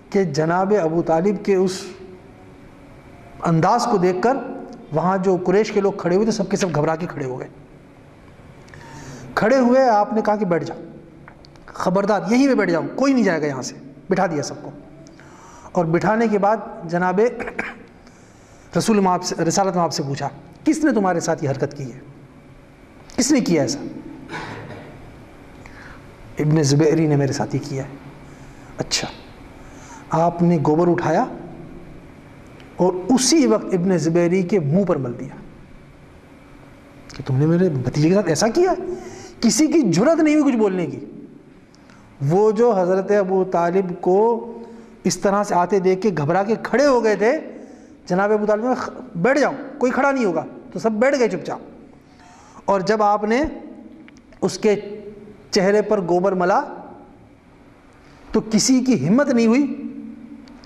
کہ جناب ابو طالب کے اس انداز کو دیکھ کر وہاں جو قریش کے لوگ کھڑے ہوئے تھے سب کے سب گھبرا کے کھڑے ہو گئے. کھڑے ہوئے آپ نے کہا کہ بیٹھ جاؤ، خبردار یہیں پہ بیٹھ جاؤ، کوئی نہیں جائے گا یہاں سے. بٹھا دیا سب کو، اور بٹھانے کے بعد جناب رسول رسالت مآب سے پوچھا کس نے تمہارے ساتھ یہ حرکت کی ہے، کس نے کیا ایسا؟ ابن زبیری نے میرے ساتھ ہی کیا ہے. اچھا. آپ نے گوبر اٹھایا اور اسی وقت ابن زبیری کے منہ پر مل دیا کہ تم نے میرے بھتیجے کے ساتھ ایسا کیا. کسی کی جرت نہیں ہوئی کچھ بولنے کی. وہ جو حضرت ابو طالب کو اس طرح سے آتے دیکھ کے گھبرا کے کھڑے ہو گئے تھے، جناب ابو طالب نے بیٹھ جاؤ کوئی کھڑا نہیں ہوگا، تو سب بیٹھ گئے چپ چاپ. اور جب آپ نے اس کے چہرے پر گوبر ملا تو کسی کی ہمت نہیں ہوئی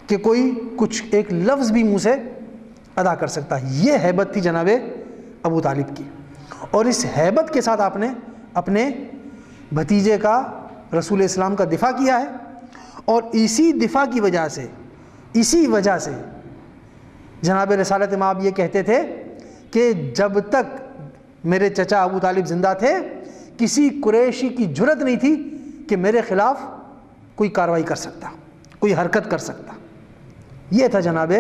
کہ کوئی کچھ ایک لفظ بھی منہ سے ادا کر سکتا. یہ ہیبت تھی جناب ابو طالب کی، اور اس ہیبت کے ساتھ آپ نے اپنے بھتیجے کا، رسول اسلام کا دفاع کیا ہے. اور اسی دفاع کی وجہ سے، اسی وجہ سے جناب رسالت مآب یہ کہتے تھے کہ جب تک میرے چچا ابو طالب زندہ تھے کسی قریشی کی جرت نہیں تھی کہ میرے خلاف کوئی کارروائی کر سکتا، کوئی حرکت کر سکتا. یہ تھا جناب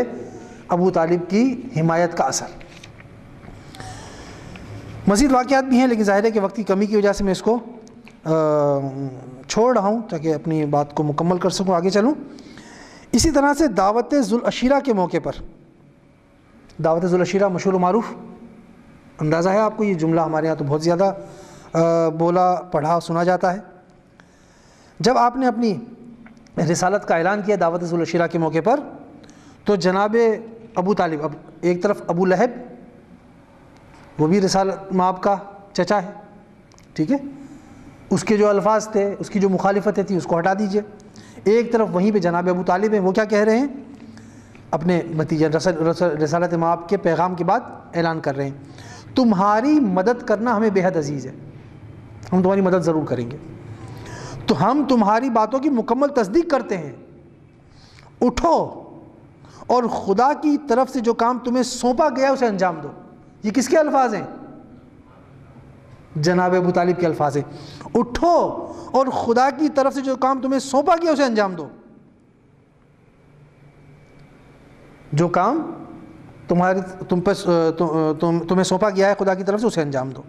ابو طالب کی حمایت کا اثر. مزید واقعات بھی ہیں لیکن ظاہر ہے کہ وقت کی کمی کی وجہ سے میں اس کو چھوڑ رہا ہوں تاکہ اپنی بات کو مکمل کر سکوں، آگے چلوں. اسی طرح سے دعوت ذوالعشیرہ کے موقع پر دعوت ذوالعشیرہ مشہور و معروف، اندازہ ہے آپ کو، یہ جملہ ہمارے یہاں تو بہت زیادہ بولا پڑھا سنا جاتا ہے۔ جب آپ نے اپنی رسالت کا اعلان کیا دعوت ذوالعشیرہ کے موقع پر، تو جناب ابو طالب، اب ایک طرف ابو لہب وہ بھی رسالت مآب کا چچا ہے، ٹھیک ہے، اس کے جو الفاظ تھے، اس کی جو مخالفتیں تھیں، اس کو ہٹا دیجئے۔ ایک طرف وہیں پہ جناب ابو طالب ہیں، وہ کیا کہہ رہے ہیں؟ اپنے بھتیجے رسالت مآب کے پیغام کے بعد اعلان کر رہے ہیں، تمہاری مدد کرنا ہمیں بے حد عزیز ہے، ہم تمہاری مدد ضرور کریں گے، تو ہم تمہاری باتوں کی مکمل تصدیق کرتے ہیں، اٹھو اور خدا کی طرف سے جو کام تمہیں سونپا گیا اسے انجام دو۔ یہ کس کے الفاظ ہیں؟ جناب ابو طالب کے الفاظ ہیں، اٹھو اور خدا کی طرف سے جو کام تمہیں سونپا گیا اسے انجام دو، جو کام تمہیں سونپا گیا ہے خدا کی طرف سے اسے انجام دو۔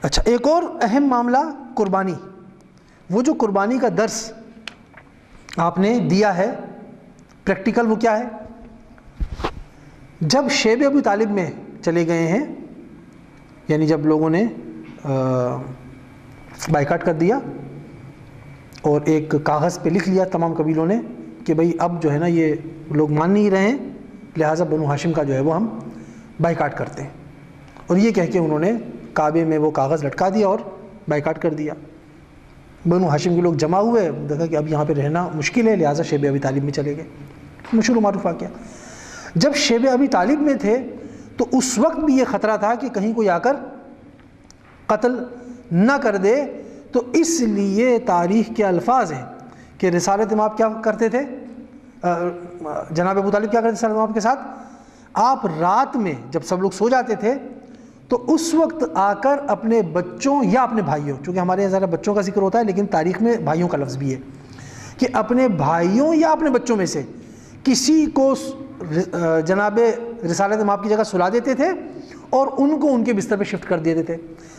اچھا، ایک اور اہم معاملہ قربانی، وہ جو قربانی کا درس آپ نے دیا ہے پریکٹیکل، وہ کیا ہے؟ جب شیب ابو طالب میں چلے گئے ہیں، یعنی جب لوگوں نے بائیکاٹ کر دیا اور ایک کاغذ پہ لکھ لیا تمام قبیلوں نے کہ بھئی اب جو ہے نا یہ لوگ مان نہیں رہے ہیں، لہٰذا بنو ہاشم کا جو ہے وہ ہم بائیکاٹ کرتے ہیں، اور یہ کہہ کے انہوں نے کعبے میں وہ کاغذ لٹکا دیا اور بائیکاٹ کر دیا۔ بنو ہاشم کے لوگ جمع ہوئے، دیکھا کہ اب یہاں پہ رہنا مشکل ہے، لہٰذا شیب ابی طالب میں چلے گئے، مشہور و معروف واقعہ۔ جب شیب ابی طالب میں تھے تو اس وقت بھی یہ خطرہ تھا کہ کہیں کوئی آ کر قتل نہ کر دے، تو اس لیے تاریخ کے الفاظ ہیں کہ رسالت مآب کیا کرتے تھے، جناب ابو طالب کیا کرتے تھے رسالت مآب کے ساتھ؟ آپ رات میں جب سب لوگ سو جاتے تھے تو اس وقت آ کر اپنے بچوں یا اپنے بھائیوں، چونکہ ہمارے یہاں ذرا بچوں کا ذکر ہوتا ہے لیکن تاریخ میں بھائیوں کا لفظ بھی ہے، کہ اپنے بھائیوں یا اپنے بچوں میں سے کسی کو جناب رسالت مآب کی جگہ سلا دیتے تھے اور ان کو ان کے بستر پہ شفٹ کر دیتے تھے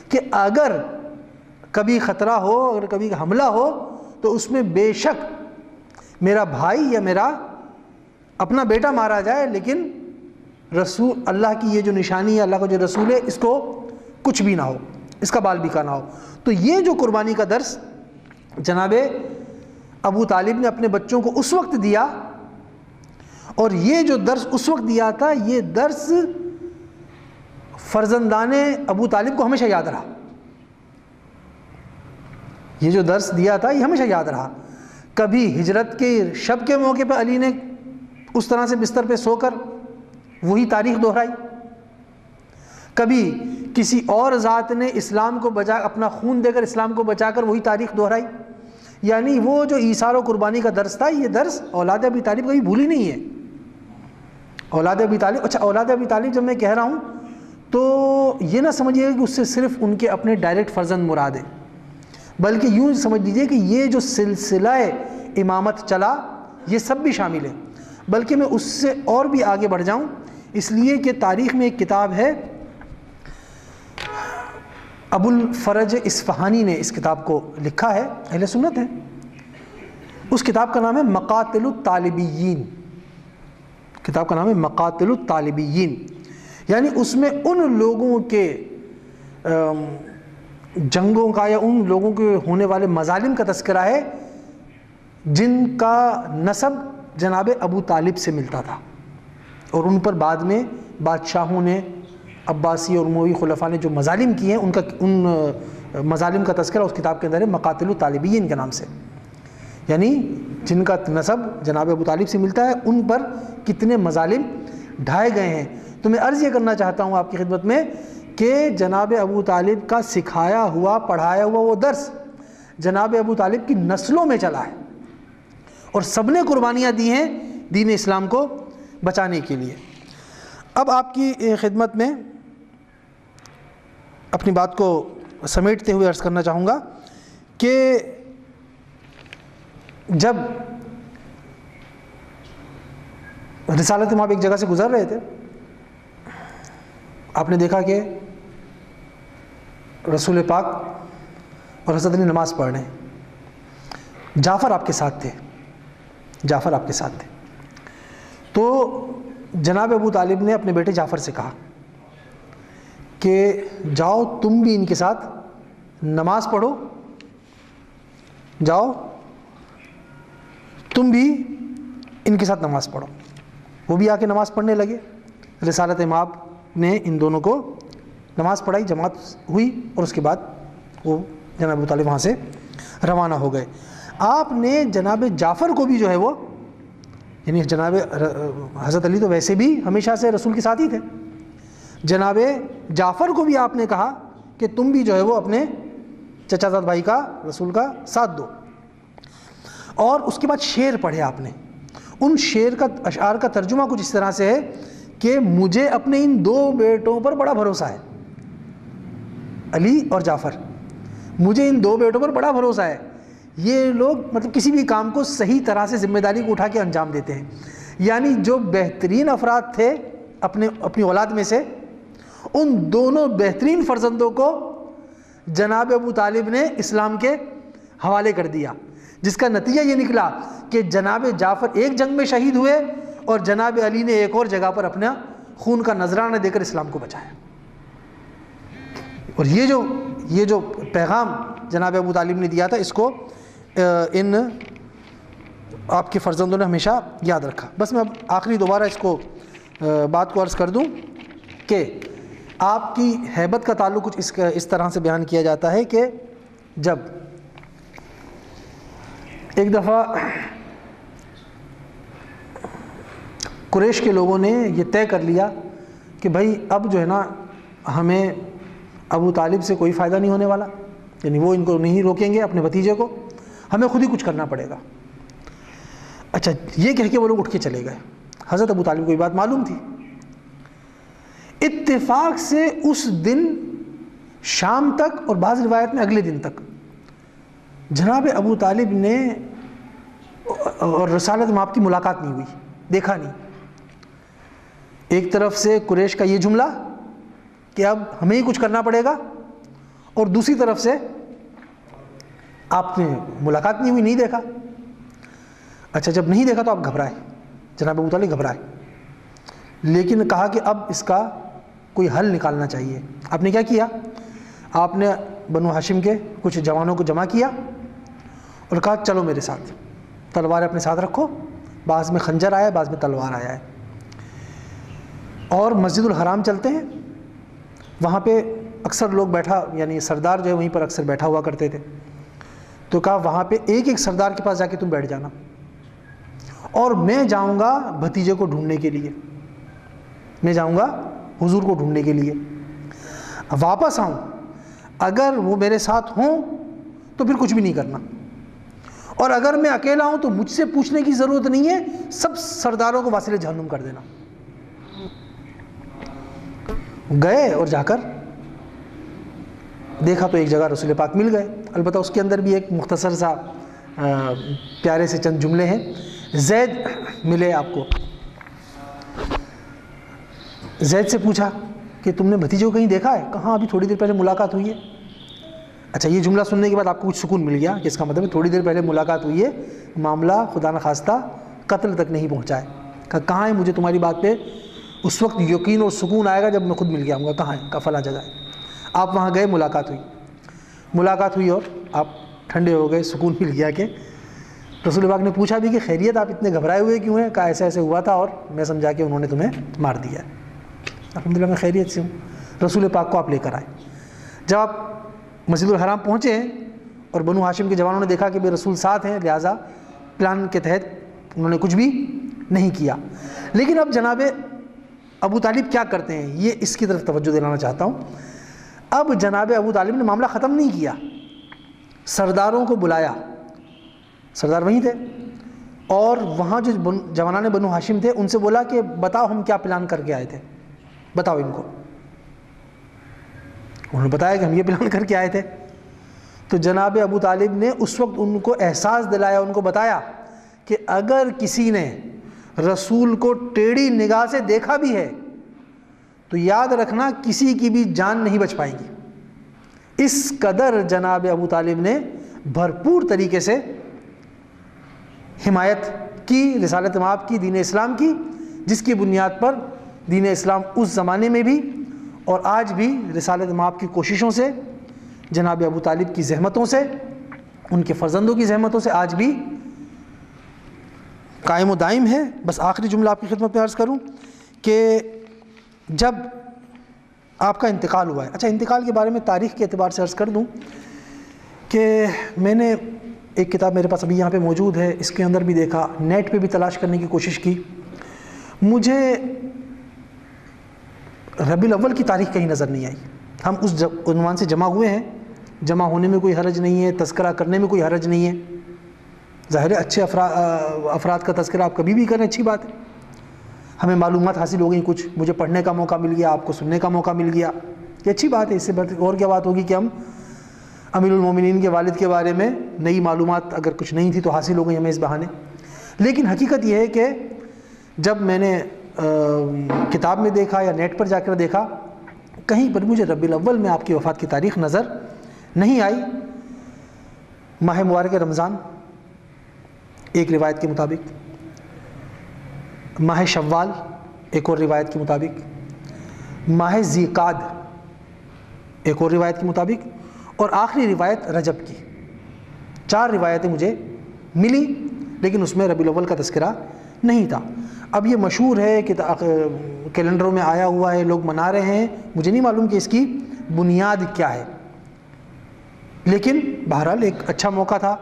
کہ اگر کبھی خطرہ ہو، اگر کبھی حملہ ہو تو اس میں بے شک میرا بھائی یا میرا اپنا بیٹا مارا جائے، لیکن رسول اللہ کی یہ جو نشانی ہے، اللہ کا جو رسول ہے، اس کو کچھ بھی نہ ہو، اس کا بال بیکا نہ ہو۔ تو یہ جو قربانی کا درس جناب ابو طالب نے اپنے بچوں کو اس وقت دیا، اور یہ جو درس اس وقت دیا تھا، یہ درس فرزندان ابو طالب کو ہمیشہ یاد رہا، یہ جو درس دیا تھا یہ ہمیشہ یاد رہا۔ کبھی ہجرت کے شب کے موقع پہ علی نے اس طرح سے بستر پہ سو کر وہی تاریخ دہرائی، کبھی کسی اور ذات نے اسلام کو بچا، اپنا خون دے کر اسلام کو بچا کر وہی تاریخ دہرائی، یعنی وہ جو ایثار و قربانی کا درس تھا، یہ درس اولاد ابی طالب کبھی بھولی نہیں ہے۔ اولاد ابی طالب، اچھا اولاد ابی طالب جب میں کہہ رہا ہوں تو یہ نہ سمجھیے کہ اس سے صرف ان کے اپنے ڈائریکٹ فرزند مراد ہے، بلکہ یوں سمجھ لیجیے کہ یہ جو سلسلہ امامت چلا یہ سب بھی شامل ہے، بلکہ میں اس سے اور بھی آگے بڑھ جاؤں، اس لیے کہ تاریخ میں ایک کتاب ہے، ابو الفرج اصفہانی نے اس کتاب کو لکھا ہے، اہل سنت ہے، اس کتاب کا نام ہے مقاتل الطالبیین، کتاب کا نام ہے مقاتل الطالبیین، یعنی اس میں ان لوگوں کے جنگوں کا یا ان لوگوں کے ہونے والے مظالم کا تذکرہ ہے جن کا نسب جناب ابو طالب سے ملتا تھا، اور ان پر بعد میں بادشاہوں نے، عباسی اور اموی خلفاء نے جو مظالم کیے ہیں، ان مظالم کا تذکرہ اس کتاب کے اندر ہے مقاتل الطالبیین کے نام سے، یعنی جن کا نسب جناب ابو طالب سے ملتا ہے ان پر کتنے مظالم ڈھائے گئے ہیں۔ تو میں عرض یہ کرنا چاہتا ہوں آپ کی خدمت میں کہ جناب ابو طالب کا سکھایا ہوا، پڑھایا ہوا وہ درس جناب ابو طالب کی نسلوں میں چلا ہے، اور سب نے قربانیاں دی ہیں دین اسلام کو بچانے کے لیے۔ اب آپ کی خدمت میں اپنی بات کو سمیٹتے ہوئے عرض کرنا چاہوں گا کہ جب رسالت مآب ایک جگہ سے گزر رہے تھے، آپ نے دیکھا کہ رسول پاک اور حضرت علی نماز پڑھ رہے ہیں، جعفر آپ کے ساتھ تھے، جعفر آپ کے ساتھ تھے، تو جناب ابو طالب نے اپنے بیٹے جعفر سے کہا کہ جاؤ تم بھی ان کے ساتھ نماز پڑھو، جاؤ تم بھی ان کے ساتھ نماز پڑھو۔ وہ بھی آ کے نماز پڑھنے لگے۔ رسالت مآب نے ان دونوں کو نماز پڑھائی، جماعت ہوئی، اور اس کے بعد وہ جناب ابو طالب وہاں سے روانہ ہو گئے۔ آپ نے جناب جعفر کو بھی جو ہے وہ، یعنی جناب حضرت علی تو ویسے بھی ہمیشہ سے رسول کے ساتھ ہی تھے، جناب جعفر کو بھی آپ نے کہا کہ تم بھی جو ہے وہ اپنے چچا زاد بھائی کا رسول کا ساتھ دو۔ اور اس کے بعد شعر پڑھے آپ نے۔ ان شعر کا اشعار کا ترجمہ کچھ اس طرح سے ہے کہ مجھے اپنے ان دو بیٹوں پر بڑا بھروسہ ہے، علی اور جعفر، مجھے ان دو بیٹوں پر بڑا بھروسہ ہے، یہ لوگ مطلب کسی بھی کام کو صحیح طرح سے ذمہ داری کو اٹھا کے انجام دیتے ہیں۔ یعنی جو بہترین افراد تھے اپنی اولاد میں سے، ان دونوں بہترین فرزندوں کو جناب ابو طالب نے اسلام کے حوالے کر دیا، جس کا نتیجہ یہ نکلا کہ جناب جعفر ایک جنگ میں شہید ہوئے اور جناب علی نے ایک اور جگہ پر اپنا خون کا نذرانہ دے کر اسلام کو بچایا۔ اور یہ جو پیغام جناب ابو طالب نے دیا تھا، اس کو ان آپ کے فرزندوں نے ہمیشہ یاد رکھا۔ بس میں اب آخری دوبارہ اس کو بات کو عرض کر دوں کہ آپ کی ہیبت کا تعلق کچھ اس طرح سے بیان کیا جاتا ہے کہ جب ایک دفعہ قریش کے لوگوں نے یہ طے کر لیا کہ بھائی اب جو ہے نا ہمیں ابو طالب سے کوئی فائدہ نہیں ہونے والا، یعنی وہ ان کو نہیں روکیں گے اپنے بھتیجے کو، ہمیں خود ہی کچھ کرنا پڑے گا۔ اچھا، یہ کہہ کے وہ لوگ اٹھ کے چلے گئے۔ حضرت ابو طالب کو یہ بات معلوم تھی۔ اتفاق سے اس دن شام تک اور بعض روایت میں اگلے دن تک جناب ابو طالب نے اور رسالت مآب کی ملاقات نہیں ہوئی، دیکھا نہیں۔ ایک طرف سے قریش کا یہ جملہ کہ اب ہمیں ہی کچھ کرنا پڑے گا، اور دوسری طرف سے آپ نے ملاقات نہیں ہوئی، نہیں دیکھا۔ اچھا، جب نہیں دیکھا تو آپ گھبرائے، جناب ابو طالب گھبرائے، لیکن کہا کہ اب اس کا کوئی حل نکالنا چاہیے۔ آپ نے کیا کیا؟ آپ نے بنو ہاشم کے کچھ جوانوں کو جمع کیا اور کہا چلو میرے ساتھ، تلوار اپنے ساتھ رکھو، بعض میں خنجر آیا ہے، بعض میں تلوار آیا ہے، اور مسجد الحرام چلتے ہیں۔ وہاں پہ اکثر لوگ بیٹھا، یعنی سردار جو ہے وہیں پر اکثر بیٹھا ہوا کرتے تھے، تو کہا وہاں پہ ایک ایک سردار کے پاس جا کے تم بیٹھ جانا، اور میں جاؤں گا بھتیجے کو ڈھونڈنے کے لیے، میں جاؤں گا حضور کو ڈھونڈنے کے لیے، واپس آؤں، اگر وہ میرے ساتھ ہوں تو پھر کچھ بھی نہیں کرنا، اور اگر میں اکیلا ہوں تو مجھ سے پوچھنے کی ضرورت نہیں ہے، سب سرداروں کو واصل جہنم کر دینا۔ گئے اور جا کر دیکھا تو ایک جگہ رسول پاک مل گئے، البتہ اس کے اندر بھی ایک مختصر سا پیارے سے چند جملے ہیں۔ زید ملے آپ کو، زید سے پوچھا کہ تم نے بھتیجے کو کہیں دیکھا ہے؟ کہاں ابھی تھوڑی دیر پہلے ملاقات ہوئی ہے۔ اچھا، یہ جملہ سننے کے بعد آپ کو کچھ سکون مل گیا کہ اس کا مطلب ہے تھوڑی دیر پہلے ملاقات ہوئی ہے، معاملہ خدا نخواستہ قتل تک نہیں پہنچا ہے۔ کہاں ہے؟ مجھے تمہاری بات پہ اس وقت یقین اور سکون آئے گا جب میں خود مل گیا ہوں گا۔ کہاں ہے؟ فلاں جگہ ہے۔ آپ وہاں گئے، ملاقات ہوئی اور آپ ٹھنڈے ہو گئے، سکون مل گیا کہ رسول پاک نے پوچھا بھی کہ خیریت، آپ اتنے گھبرائے ہوئے کیوں ہیں؟ کہا ایسا ایسے ہوا تھا اور میں سمجھا کہ انہوں نے تمہیں مار دیا ہے۔ الحمدللہ میں خیریت سے ہوں۔ رسول پاک کو آپ لے کر آئے۔ جب آپ مسجد الحرام پہنچے ہیں اور بنو ہاشم کے جوانوں نے دیکھا کہ بے رسول ساتھ ہیں، لہٰذا پلان کے تحت انہوں نے کچھ بھی نہیں کیا۔ لیکن اب جناب ابو طالب کیا کرتے ہیں، یہ اس کی طرف توجہ دلانا چاہتا ہوں۔ اب جناب ابو طالب نے معاملہ ختم نہیں کیا، سرداروں کو بلایا، سردار وہیں تھے، اور وہاں جو جوانان بنو ہاشم تھے ان سے بولا کہ بتاؤ ہم کیا پلان کر کے آئے تھے، بتاؤ ان کو۔ انہوں نے بتایا کہ ہم یہ پلان کر کے آئے تھے۔ تو جناب ابو طالب نے اس وقت ان کو احساس دلایا، ان کو بتایا کہ اگر کسی نے رسول کو ٹیڑھی نگاہ سے دیکھا بھی ہے تو یاد رکھنا کسی کی بھی جان نہیں بچ پائے گی۔ اس قدر جناب ابو طالب نے بھرپور طریقے سے حمایت کی رسالت مآب کی، دین اسلام کی، جس کی بنیاد پر دین اسلام اس زمانے میں بھی اور آج بھی رسالت مآب کی کوششوں سے، جناب ابو طالب کی زحمتوں سے، ان کے فرزندوں کی زحمتوں سے آج بھی قائم و دائم ہے۔ بس آخری جملہ آپ کی خدمت میں عرض کروں کہ جب آپ کا انتقال ہوا ہے، اچھا انتقال کے بارے میں تاریخ کے اعتبار سے عرض کر دوں کہ میں نے ایک کتاب میرے پاس ابھی یہاں پہ موجود ہے، اس کے اندر بھی دیکھا، نیٹ پہ بھی تلاش کرنے کی کوشش کی، مجھے ربیع الاول کی تاریخ کہیں نظر نہیں آئی۔ ہم اس عنوان سے جمع ہوئے ہیں، جمع ہونے میں کوئی حرج نہیں ہے، تذکرہ کرنے میں کوئی حرج نہیں ہے، ظاہر ہے اچھے افراد کا تذکرہ آپ کبھی بھی کریں، اچھی بات ہے، ہمیں معلومات حاصل ہو گئی، کچھ مجھے پڑھنے کا موقع مل گیا، آپ کو سننے کا موقع مل گیا، یہ اچھی بات ہے، اس سے اور کیا بات ہوگی کہ ہم امیر المومنین کے والد کے بارے میں نئی معلومات اگر کچھ نہیں تھی تو حاصل ہو گئی ہمیں اس بہانے۔ لیکن حقیقت یہ ہے کہ جب میں نے کتاب میں دیکھا یا نیٹ پر جا کر دیکھا، کہیں پر مجھے ربیع الاول میں آپ کی وفات کی تاریخ نظر نہیں آئی۔ ماہ مبارک رمضان ایک روایت کے مطابق، ماہ شوال ایک اور روایت کے مطابق، ماہ ذیقعد ایک اور روایت کے مطابق، اور آخری روایت رجب کی، 4 روایتیں مجھے ملی، لیکن اس میں ربیع الاول کا تذکرہ نہیں تھا۔ اب یہ مشہور ہے کہ کیلنڈروں میں آیا ہوا ہے، لوگ منا رہے ہیں، مجھے نہیں معلوم کہ اس کی بنیاد کیا ہے، لیکن بہرحال ایک اچھا موقع تھا،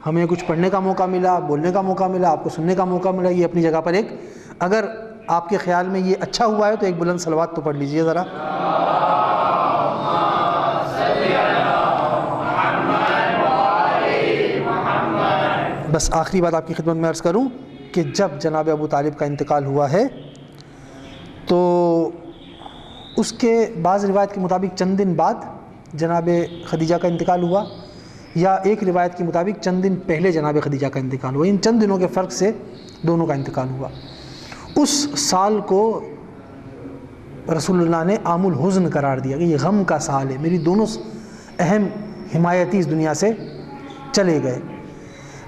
ہمیں کچھ پڑھنے کا موقع ملا، بولنے کا موقع ملا، آپ کو سننے کا موقع ملا، یہ اپنی جگہ پر ایک، اگر آپ کے خیال میں یہ اچھا ہوا ہے تو ایک بلند صلوات تو پڑھ لیجئے ذرا۔ بس آخری بات آپ کی خدمت میں عرض کروں کہ جب جناب ابو طالب کا انتقال ہوا ہے تو اس کے بعض روایت کے مطابق چند دن بعد جناب خدیجہ کا انتقال ہوا، یا ایک روایت کے مطابق چند دن پہلے جناب خدیجہ کا انتقال ہوا، ان چند دنوں کے فرق سے دونوں کا انتقال ہوا۔ اس سال کو رسول اللہ نے عام الحزن قرار دیا کہ یہ غم کا سال ہے، میری دونوں اہم حمایتی اس دنیا سے چلے گئے۔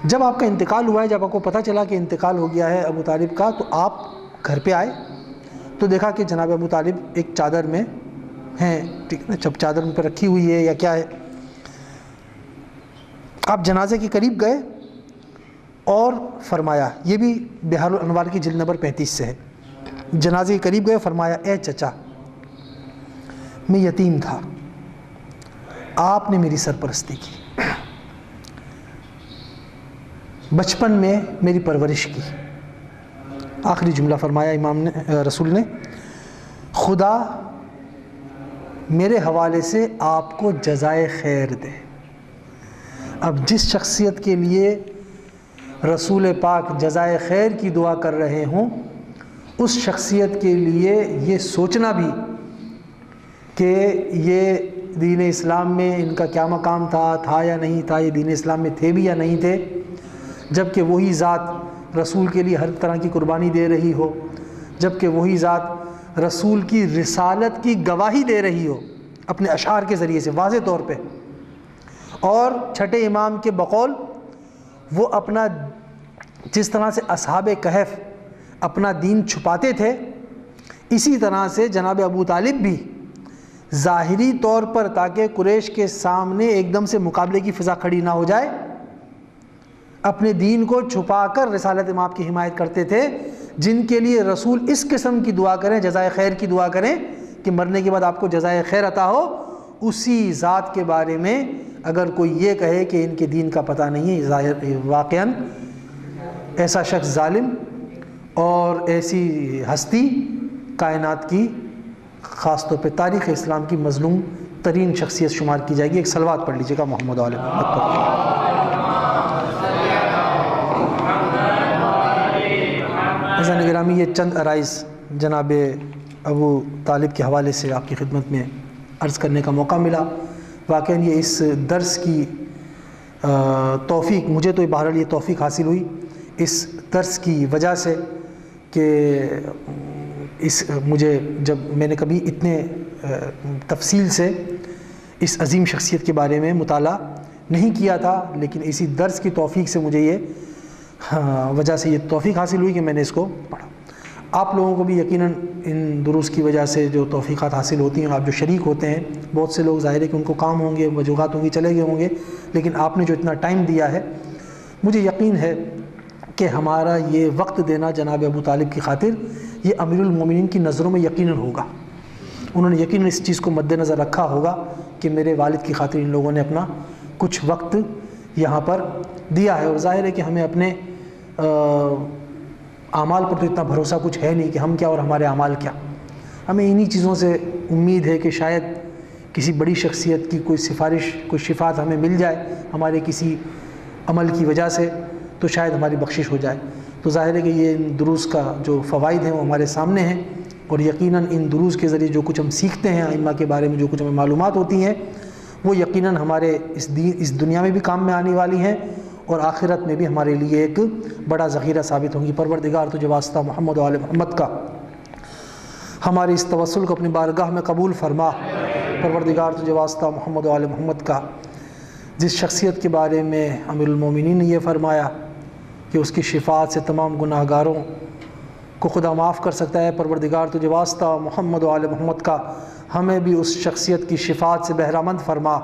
جب آپ کا انتقال ہوا ہے، جب آپ کو پتہ چلا کہ انتقال ہو گیا ہے ابو طالب کا، تو آپ گھر پہ آئے تو دیکھا کہ جناب ابو طالب ایک چادر میں ہیں، ٹھیک ہے نا، جب چادر ان پہ رکھی ہوئی ہے یا کیا ہے، آپ جنازے کے قریب گئے اور فرمایا، یہ بھی بحار الانوار کی جلد نمبر 35 سے ہے، جنازے کے قریب گئے، فرمایا اے چچا، میں یتیم تھا، آپ نے میری سرپرستی کی، بچپن میں میری پرورش کی۔ آخری جملہ فرمایا امام نے، رسول نے، خدا میرے حوالے سے آپ کو جزائے خیر دے۔ اب جس شخصیت کے لیے رسول پاک جزائے خیر کی دعا کر رہے ہوں، اس شخصیت کے لیے یہ سوچنا بھی کہ یہ دین اسلام میں ان کا کیا مقام تھا یا نہیں تھا، یہ دین اسلام میں تھے بھی یا نہیں تھے، جب کہ وہی ذات رسول کے لیے ہر طرح کی قربانی دے رہی ہو، جب کہ وہی ذات رسول کی رسالت کی گواہی دے رہی ہو اپنے اشعار کے ذریعے سے واضح طور پہ، اور چھٹے امام کے بقول وہ اپنا جس طرح سے اصحاب کہف اپنا دین چھپاتے تھے، اسی طرح سے جناب ابو طالب بھی ظاہری طور پر، تاکہ قریش کے سامنے ایک دم سے مقابلے کی فضا کھڑی نہ ہو جائے، اپنے دین کو چھپا کر رسالت مآب کی حمایت کرتے تھے، جن کے لیے رسول اس قسم کی دعا کریں، جزائے خیر کی دعا کریں کہ مرنے کے بعد آپ کو جزائے خیر عطا ہو، اسی ذات کے بارے میں اگر کوئی یہ کہے کہ ان کے دین کا پتہ نہیں ہے، ظاہر واقعاً ایسا شخص ظالم اور ایسی ہستی کائنات کی، خاص طور پہ تاریخ اسلام کی مظلوم ترین شخصیت شمار کی جائے گی۔ ایک صلوات پڑھ لیجیے گا محمد علیہ محمد پر۔ عزیزان گرامی، یہ چند عرائض جناب ابو طالب کے حوالے سے آپ کی خدمت میں عرض کرنے کا موقع ملا۔ واقعاً یہ اس درس کی توفیق، مجھے تو بہرحال یہ توفیق حاصل ہوئی اس درس کی وجہ سے کہ مجھے جب میں نے کبھی اتنے تفصیل سے اس عظیم شخصیت کے بارے میں مطالعہ نہیں کیا تھا، لیکن اسی درس کی توفیق سے مجھے یہ وجہ سے یہ توفیق حاصل ہوئی کہ میں نے اس کو پڑھا۔ آپ لوگوں کو بھی یقیناً ان دروس کی وجہ سے جو توفیقات حاصل ہوتی ہیں، آپ جو شریک ہوتے ہیں، بہت سے لوگ ظاہر ہے کہ ان کو کام ہوں گے، وجوہات ہوں گی، چلے گئے ہوں گے، لیکن آپ نے جو اتنا ٹائم دیا ہے، مجھے یقین ہے کہ ہمارا یہ وقت دینا جناب ابو طالب کی خاطر یہ امیر المومنین کی نظروں میں یقیناً ہوگا۔ انہوں نے یقیناً اس چیز کو مد نظر رکھا ہوگا کہ میرے والد کی خاطر ان لوگوں نے اپنا کچھ وقت یہاں پر دیا ہے، اور ظاہر ہے کہ ہمیں اپنے اعمال پر تو اتنا بھروسہ کچھ ہے نہیں کہ ہم کیا اور ہمارے اعمال کیا۔ ہمیں انہی چیزوں سے امید ہے کہ شاید کسی بڑی شخصیت کی کوئی سفارش، کوئی شفاعت ہمیں مل جائے ہمارے کسی عمل کی وجہ سے، تو شاید ہماری بخشش ہو جائے۔ تو ظاہر ہے کہ یہ ان دروس کا جو فوائد ہیں وہ ہمارے سامنے ہیں، اور یقیناً ان دروس کے ذریعے جو کچھ ہم سیکھتے ہیں، ائمہ کے بارے میں جو کچھ ہمیں معلومات ہوتی ہیں، وہ یقیناً ہمارے اس دنیا میں بھی کام میں آنے والی ہیں، اور آخرت میں بھی ہمارے لیے ایک بڑا ذخیرہ ثابت ہوں گی۔ پروردگار تجھے واسطہ محمد و آل محمد کا ہمارے اس توسل کو اپنی بارگاہ میں قبول فرما۔ پروردگار تجھے واسطہ محمد و آل محمد کا جس شخصیت کے بارے میں امیر المومنین نے یہ فرمایا کہ اس کی شفاعت سے تمام گناہ گاروں کو خدا معاف کر سکتا ہے، پروردگار تجھے واسطہ محمد و آل محمد کا ہمیں بھی اس شخصیت کی شفاعت سے بہرامند فرما۔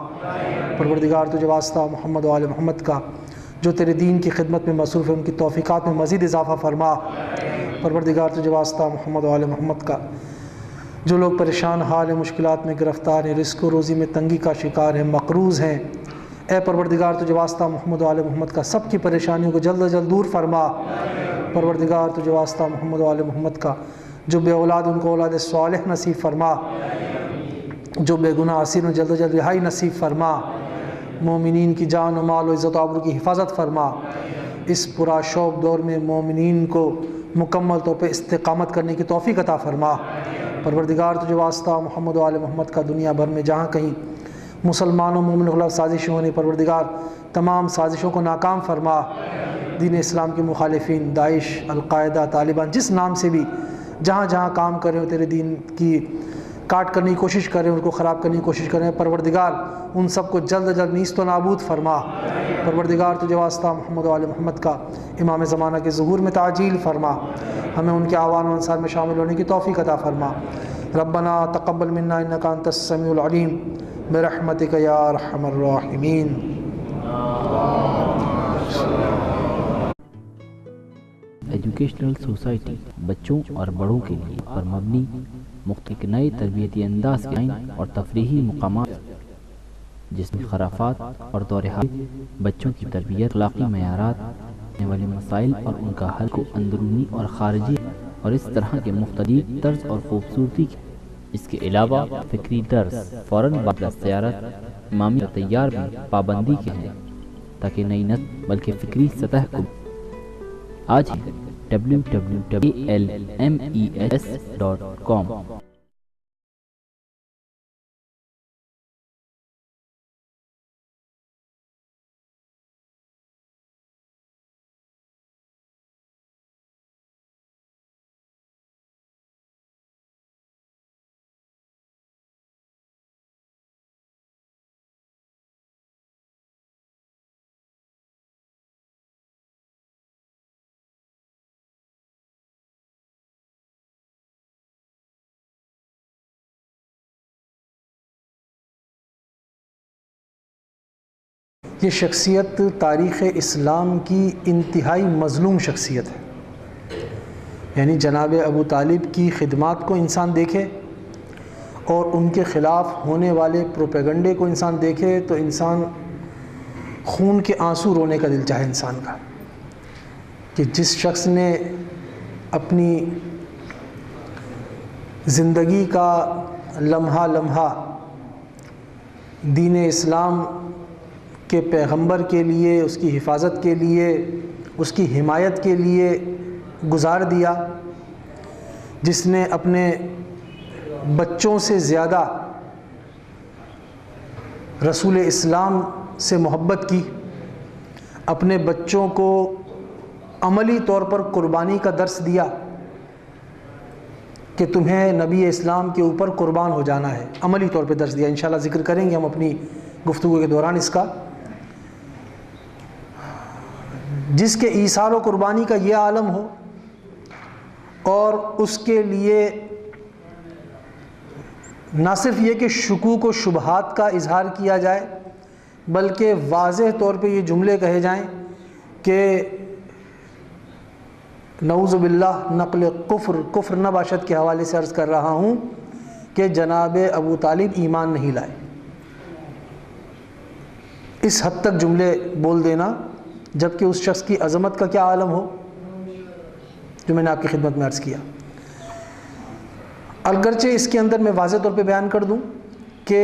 پروردگار تجھے واسطہ محمد و آل محمد کا جو تیرے دین کی خدمت میں مصروف ہے ان کی توفیقات میں مزید اضافہ فرما۔ پروردگار تجھے واسطہ محمد و آل محمد کا جو لوگ پریشان حال ہیں، مشکلات میں گرفتار ہیں، رزق و روزی میں تنگی کا شکار ہیں، مقروض ہیں، اے پروردگار تجھے واسطہ محمد و آل محمد کا سب کی پریشانیوں کو جلد از جلد دور فرما۔ پروردگار تجھے واسطہ محمد و آل محمد کا جو بے اولاد ان کو اولاد صالح نصیب فرما، جو بے گناہ اسیر میں جلد از جلد رہائی نصیب فرما، مومنین کی جان و مال و عزت و آبرو کی حفاظت فرما۔ اس پرا شوب دور میں مومنین کو مکمل طور پہ استقامت کرنے کی توفیق عطا فرما۔ پروردگار تجھے واسطہ محمد و آل محمد کا دنیا بھر میں جہاں کہیں مسلمانوں مومن کے خلاف سازشیں ہونے، پروردگار تمام سازشوں کو ناکام فرما۔ دین اسلام کے مخالفین، داعش، القاعدہ، طالبان، جس نام سے بھی جہاں جہاں کام کر رہے ہو، تیرے دین کی کاٹ کرنے کی کوشش کر رہے ہیں، ان کو خراب کرنے کی کوشش کر رہے ہیں، پروردگار ان سب کو جلد از جلد نیست و نابود فرما۔ پروردگار تجھے واسطہ محمد و آل محمد کا امام زمانہ کے ظہور میں تعجیل فرما، ہمیں ان کے اعوان و انصار میں شامل ہونے کی توفیق عطا فرما۔ ربنا تقبل منا انک انت السمیع العلیم برحمتک یا ارحم الراحمین۔ ایجوکیشنل سوسائٹی بچوں اور بڑوں کے لیے پر مبنی مختلف نئے تربیتی انداز کے اور تفریحی مقامات، جس میں خرافات اور دور حال بچوں کی تربیت، اخلاقی معیارات، آنے والے مسائل اور ان کا حل کو اندرونی اور خارجی اور اس طرح کے مختلف طرز اور خوبصورتی کے، اس کے علاوہ فکری درس فوراً بعد سیارت امامی تیار میں پابندی کے ہیں تاکہ نئی نسل بلکہ فکری سطح کو آج ہی www.almes.com یہ شخصیت تاریخ اسلام کی انتہائی مظلوم شخصیت ہے، یعنی جناب ابو طالب کی خدمات کو انسان دیکھے اور ان کے خلاف ہونے والے پروپیگنڈے کو انسان دیکھے تو انسان خون کے آنسو رونے کا دل چاہے انسان کا، کہ جس شخص نے اپنی زندگی کا لمحہ لمحہ دین اسلام کے پیغمبر کے لیے، اس کی حفاظت کے لیے، اس کی حمایت کے لیے گزار دیا، جس نے اپنے بچوں سے زیادہ رسول اسلام سے محبت کی، اپنے بچوں کو عملی طور پر قربانی کا درس دیا کہ تمہیں نبی اسلام کے اوپر قربان ہو جانا ہے، عملی طور پہ درس دیا۔ انشاءاللہ ذکر کریں گے ہم اپنی گفتگو کے دوران اس کا، جس کے ایثار و قربانی کا یہ عالم ہو اور اس کے لیے نہ صرف یہ کہ شکوک و شبہات کا اظہار کیا جائے بلکہ واضح طور پہ یہ جملے کہے جائیں کہ نعوذ باللہ نقل کفر نہ باشد کے حوالے سے عرض کر رہا ہوں کہ جناب ابو طالب ایمان نہیں لائے. اس حد تک جملے بول دینا جبکہ اس شخص کی عظمت کا کیا عالم ہو جو میں نے آپ کی خدمت میں عرض کیا. اگرچہ اس کے اندر میں واضح طور پہ بیان کر دوں کہ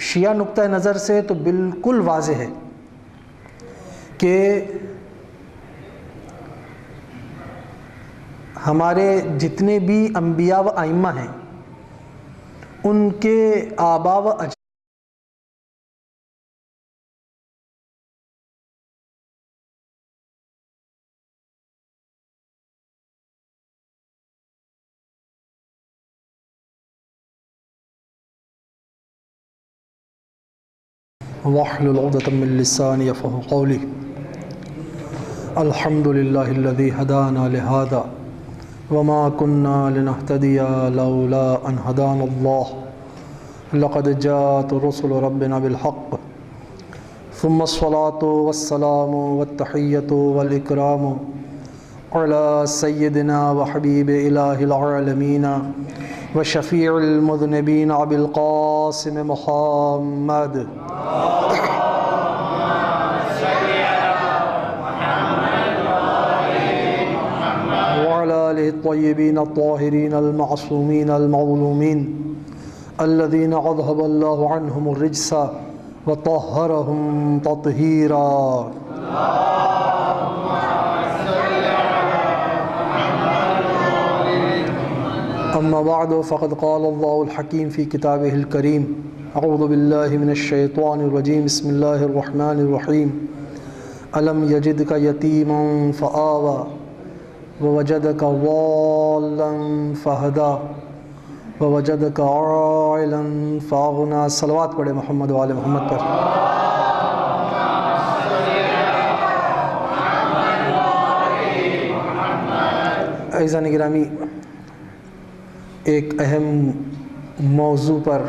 شیعہ نقطہ نظر سے تو بالکل واضح ہے کہ ہمارے جتنے بھی انبیاء و ائمہ ہیں ان کے آباء و اجداد واحلل عقدۃ من لسانی یفقهوا قولی. الحمد للہ الذی ہدانا لہذا وما كنا لنهتدی لولا ان ہدانا اللہ لقد جاءت رسل ربنا بالحق ثم الصلاة والسلام والتحیۃ والاکرام علی سیدنا وحبیب الہ العالمین وشفیع المذنبین ابی القاسم محمد وعلى آله الطيبين الطاهرين المعصومين المظلومين الذين أذهب الله عنهم الرجس وطهرهم تطهيرا. أما بعد فقد قال الله الحكيم في كتابه الكريم أعوذ بالله من الشيطان الرجيم بسم الله الرحمن الرحيم ألم يجدك يتيما فآوى ووجدك ضالا فهدى ووجدك عائلا فأغنى. صلوات پڑھے محمد وآل محمد پر. عزیزان گرامی، ایک اہم موضوع پر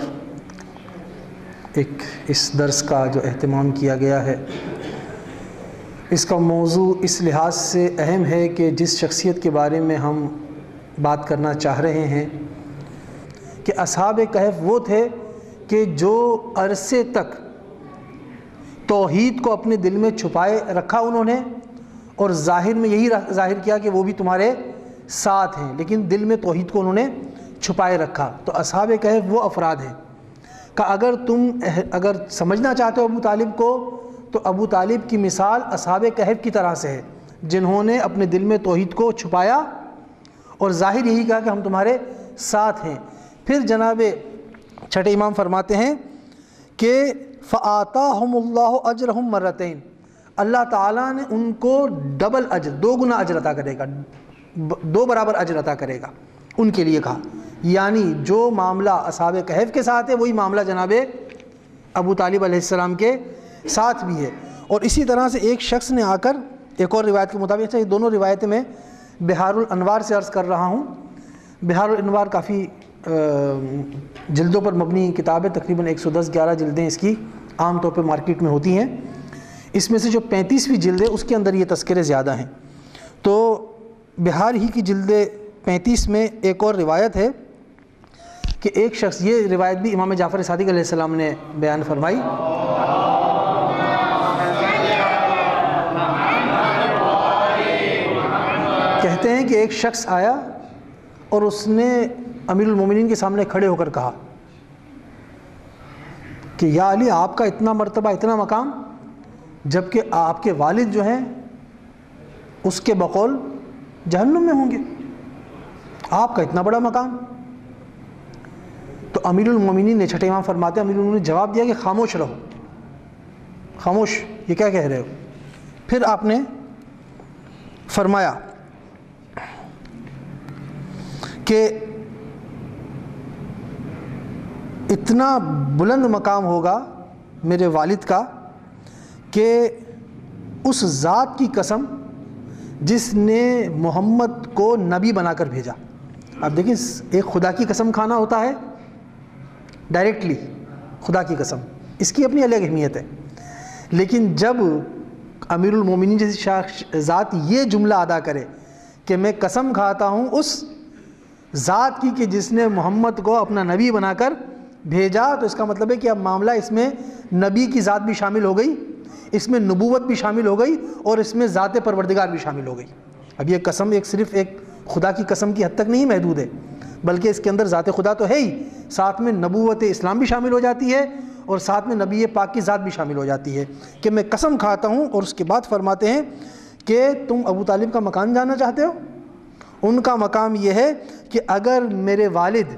اس درس کا جو اہتمام کیا گیا ہے، اس کا موضوع اس لحاظ سے اہم ہے کہ جس شخصیت کے بارے میں ہم بات کرنا چاہ رہے ہیں کہ اصحاب کہف وہ تھے کہ جو عرصے تک توحید کو اپنے دل میں چھپائے رکھا انہوں نے، اور ظاہر میں یہی ظاہر کیا کہ وہ بھی تمہارے ساتھ ہیں، لیکن دل میں توحید کو انہوں نے چھپائے رکھا. تو اصحاب کہف وہ افراد ہیں کہ اگر سمجھنا چاہتے ہو ابو طالب کو تو ابو طالب کی مثال اصحاب کہف کی طرح سے ہے، جنہوں نے اپنے دل میں توحید کو چھپایا اور ظاہر یہی کہا کہ ہم تمہارے ساتھ ہیں. پھر جناب چھٹے امام فرماتے ہیں کہ فآتاہم اللہ اجرہم مرتین، اللہ تعالیٰ نے ان کو ڈبل اجر، دو گنا اجر عطا کرے گا، دو برابر اجر عطا کرے گا ان کے لیے. کہا یعنی جو معاملہ اصحاب کہف کے ساتھ ہے وہی معاملہ جناب ابو طالب علیہ السلام کے ساتھ بھی ہے. اور اسی طرح سے ایک شخص نے آ کر ایک اور روایت کے مطابق، یہ دونوں روایتیں میں بحار الانوار سے عرض کر رہا ہوں. بحار الانوار کافی جلدوں پر مبنی کتاب ہے، تقریباً 110-11 جلدیں اس کی عام طور پہ مارکیٹ میں ہوتی ہیں. اس میں سے جو 35ویں جلد ہے اس کے اندر یہ تذکرے زیادہ ہیں. تو بحار ہی کی جلد 35 میں ایک اور روایت ہے کہ ایک شخص، یہ روایت بھی امام جعفر صادق علیہ السلام نے بیان فرمائی. کہتے ہیں کہ ایک شخص آیا اور اس نے امیر المومنین کے سامنے کھڑے ہو کر کہا کہ یا علی، آپ کا اتنا مرتبہ، اتنا مقام، جبکہ آپ کے والد جو ہیں اس کے بقول جہنم میں ہوں گے، آپ کا اتنا بڑا مقام. تو امیر المومنین نے، چھٹے امام فرماتے ہیں، امیر المومنین نے جواب دیا کہ خاموش رہو، خاموش، یہ کیا کہہ رہے ہو. پھر آپ نے فرمایا کہ اتنا بلند مقام ہوگا میرے والد کا کہ اس ذات کی قسم جس نے محمد کو نبی بنا کر بھیجا. اب دیکھیں ایک خدا کی قسم کھانا ہوتا ہے ڈائریکٹلی خدا کی قسم, اس کی اپنی الگ اہمیت ہے, لیکن جب امیر المومنین جیسی ذات یہ جملہ ادا کرے کہ میں قسم کھاتا ہوں اس ذات کی کہ جس نے محمد کو اپنا نبی بنا کر بھیجا, تو اس کا مطلب ہے کہ اب معاملہ اس میں نبی کی ذات بھی شامل ہو گئی, اس میں نبوت بھی شامل ہو گئی, اور اس میں ذات پروردگار بھی شامل ہو گئی. اب یہ قسم صرف ایک خدا کی قسم کی حد تک نہیں محدود ہے, بلکہ اس کے اندر ذات خدا تو ہے ہی, ساتھ میں نبوت اسلام بھی شامل ہو جاتی ہے, اور ساتھ میں نبی پاک کی ذات بھی شامل ہو جاتی ہے کہ میں قسم کھاتا ہوں. اور اس کے بعد فرماتے ہیں کہ تم ابو طالب کا مقام جاننا چاہتے ہو؟ ان کا مقام یہ ہے کہ اگر میرے والد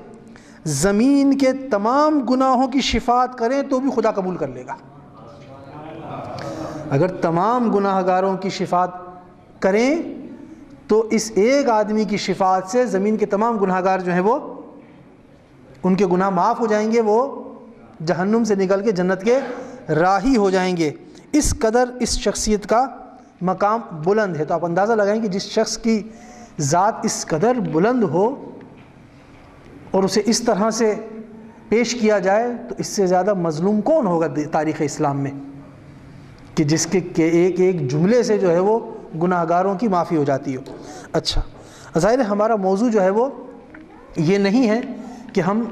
زمین کے تمام گناہوں کی شفاعت کریں تو بھی خدا قبول کر لے گا. اگر تمام گناہ گاروں کی شفاعت کریں تو اس ایک آدمی کی شفاعت سے زمین کے تمام گناہ گار جو ہیں وہ ان کے گناہ معاف ہو جائیں گے, وہ جہنم سے نکل کے جنت کے راہی ہو جائیں گے. اس قدر اس شخصیت کا مقام بلند ہے. تو آپ اندازہ لگائیں کہ جس شخص کی ذات اس قدر بلند ہو اور اسے اس طرح سے پیش کیا جائے, تو اس سے زیادہ مظلوم کون ہوگا تاریخ اسلام میں کہ جس کے ایک ایک جملے سے جو ہے وہ گناہ گاروں کی معافی ہو جاتی ہو. اچھا, ظاہر ہے ہمارا موضوع جو ہے وہ یہ نہیں ہے کہ ہم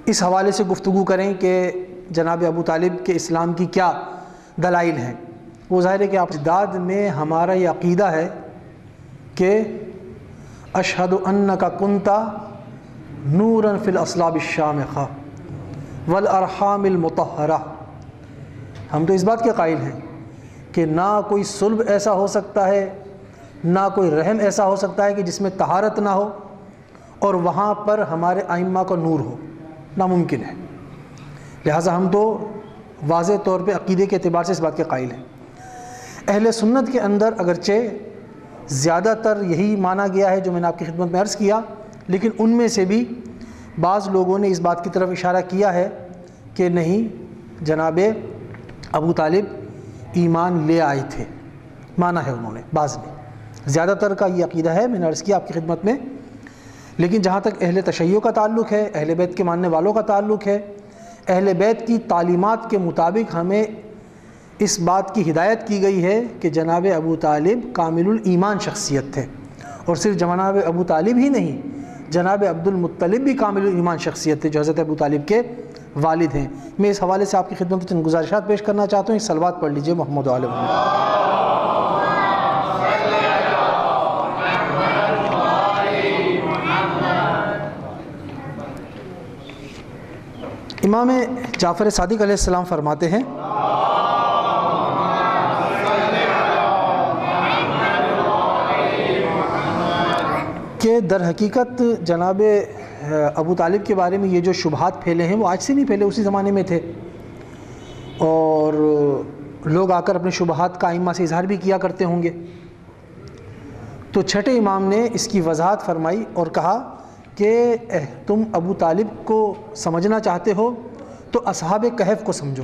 اس حوالے سے گفتگو کریں کہ جناب ابو طالب کے اسلام کی کیا دلائل ہیں. وہ ظاہر ہے کہ اجداد میں ہمارا یہ عقیدہ ہے کہ اشہد انک کنت نورا فی الاصلاب الشامخہ والارحام المطہرہ. ہم تو اس بات کے قائل ہیں کہ نہ کوئی صلب ایسا ہو سکتا ہے, نہ کوئی رحم ایسا ہو سکتا ہے کہ جس میں طہارت نہ ہو اور وہاں پر ہمارے ائمہ کا نور ہو, ناممکن ہے. لہٰذا ہم تو واضح طور پہ عقیدے کے اعتبار سے اس بات کے قائل ہیں. اہل سنت کے اندر اگرچہ زیادہ تر یہی مانا گیا ہے جو میں نے آپ کی خدمت میں عرض کیا, لیکن ان میں سے بھی بعض لوگوں نے اس بات کی طرف اشارہ کیا ہے کہ نہیں, جناب ابو طالب ایمان لے آئے تھے, مانا ہے انہوں نے, بعض نے. زیادہ تر کا یہ عقیدہ ہے, میں نے عرض کیا آپ کی خدمت میں. لیکن جہاں تک اہل تشیع کا تعلق ہے, اہل بیت کے ماننے والوں کا تعلق ہے, اہل بیت کی تعلیمات کے مطابق ہمیں اس بات کی ہدایت کی گئی ہے کہ جناب ابو طالب کامل الایمان شخصیت تھے, اور صرف جناب ابو طالب ہی نہیں, جناب عبد المطلب بھی کامل الایمان شخصیت تھے جو حضرت ابو طالب کے والد ہیں. میں اس حوالے سے آپ کی خدمت میں چند گزارشات پیش کرنا چاہتا ہوں. ایک صلوات پڑھ لیجئے محمد و آل محمد. امام جعفر صادق علیہ السلام فرماتے ہیں کہ در حقیقت جناب ابو طالب کے بارے میں یہ جو شبہات پھیلے ہیں وہ آج سے نہیں پھیلے, اسی زمانے میں تھے, اور لوگ آ کر اپنے شبہات کا ائمہ سے اظہار بھی کیا کرتے ہوں گے. تو چھٹے امام نے اس کی وضاحت فرمائی اور کہا کہ تم ابو طالب کو سمجھنا چاہتے ہو تو اصحاب کہف کو سمجھو.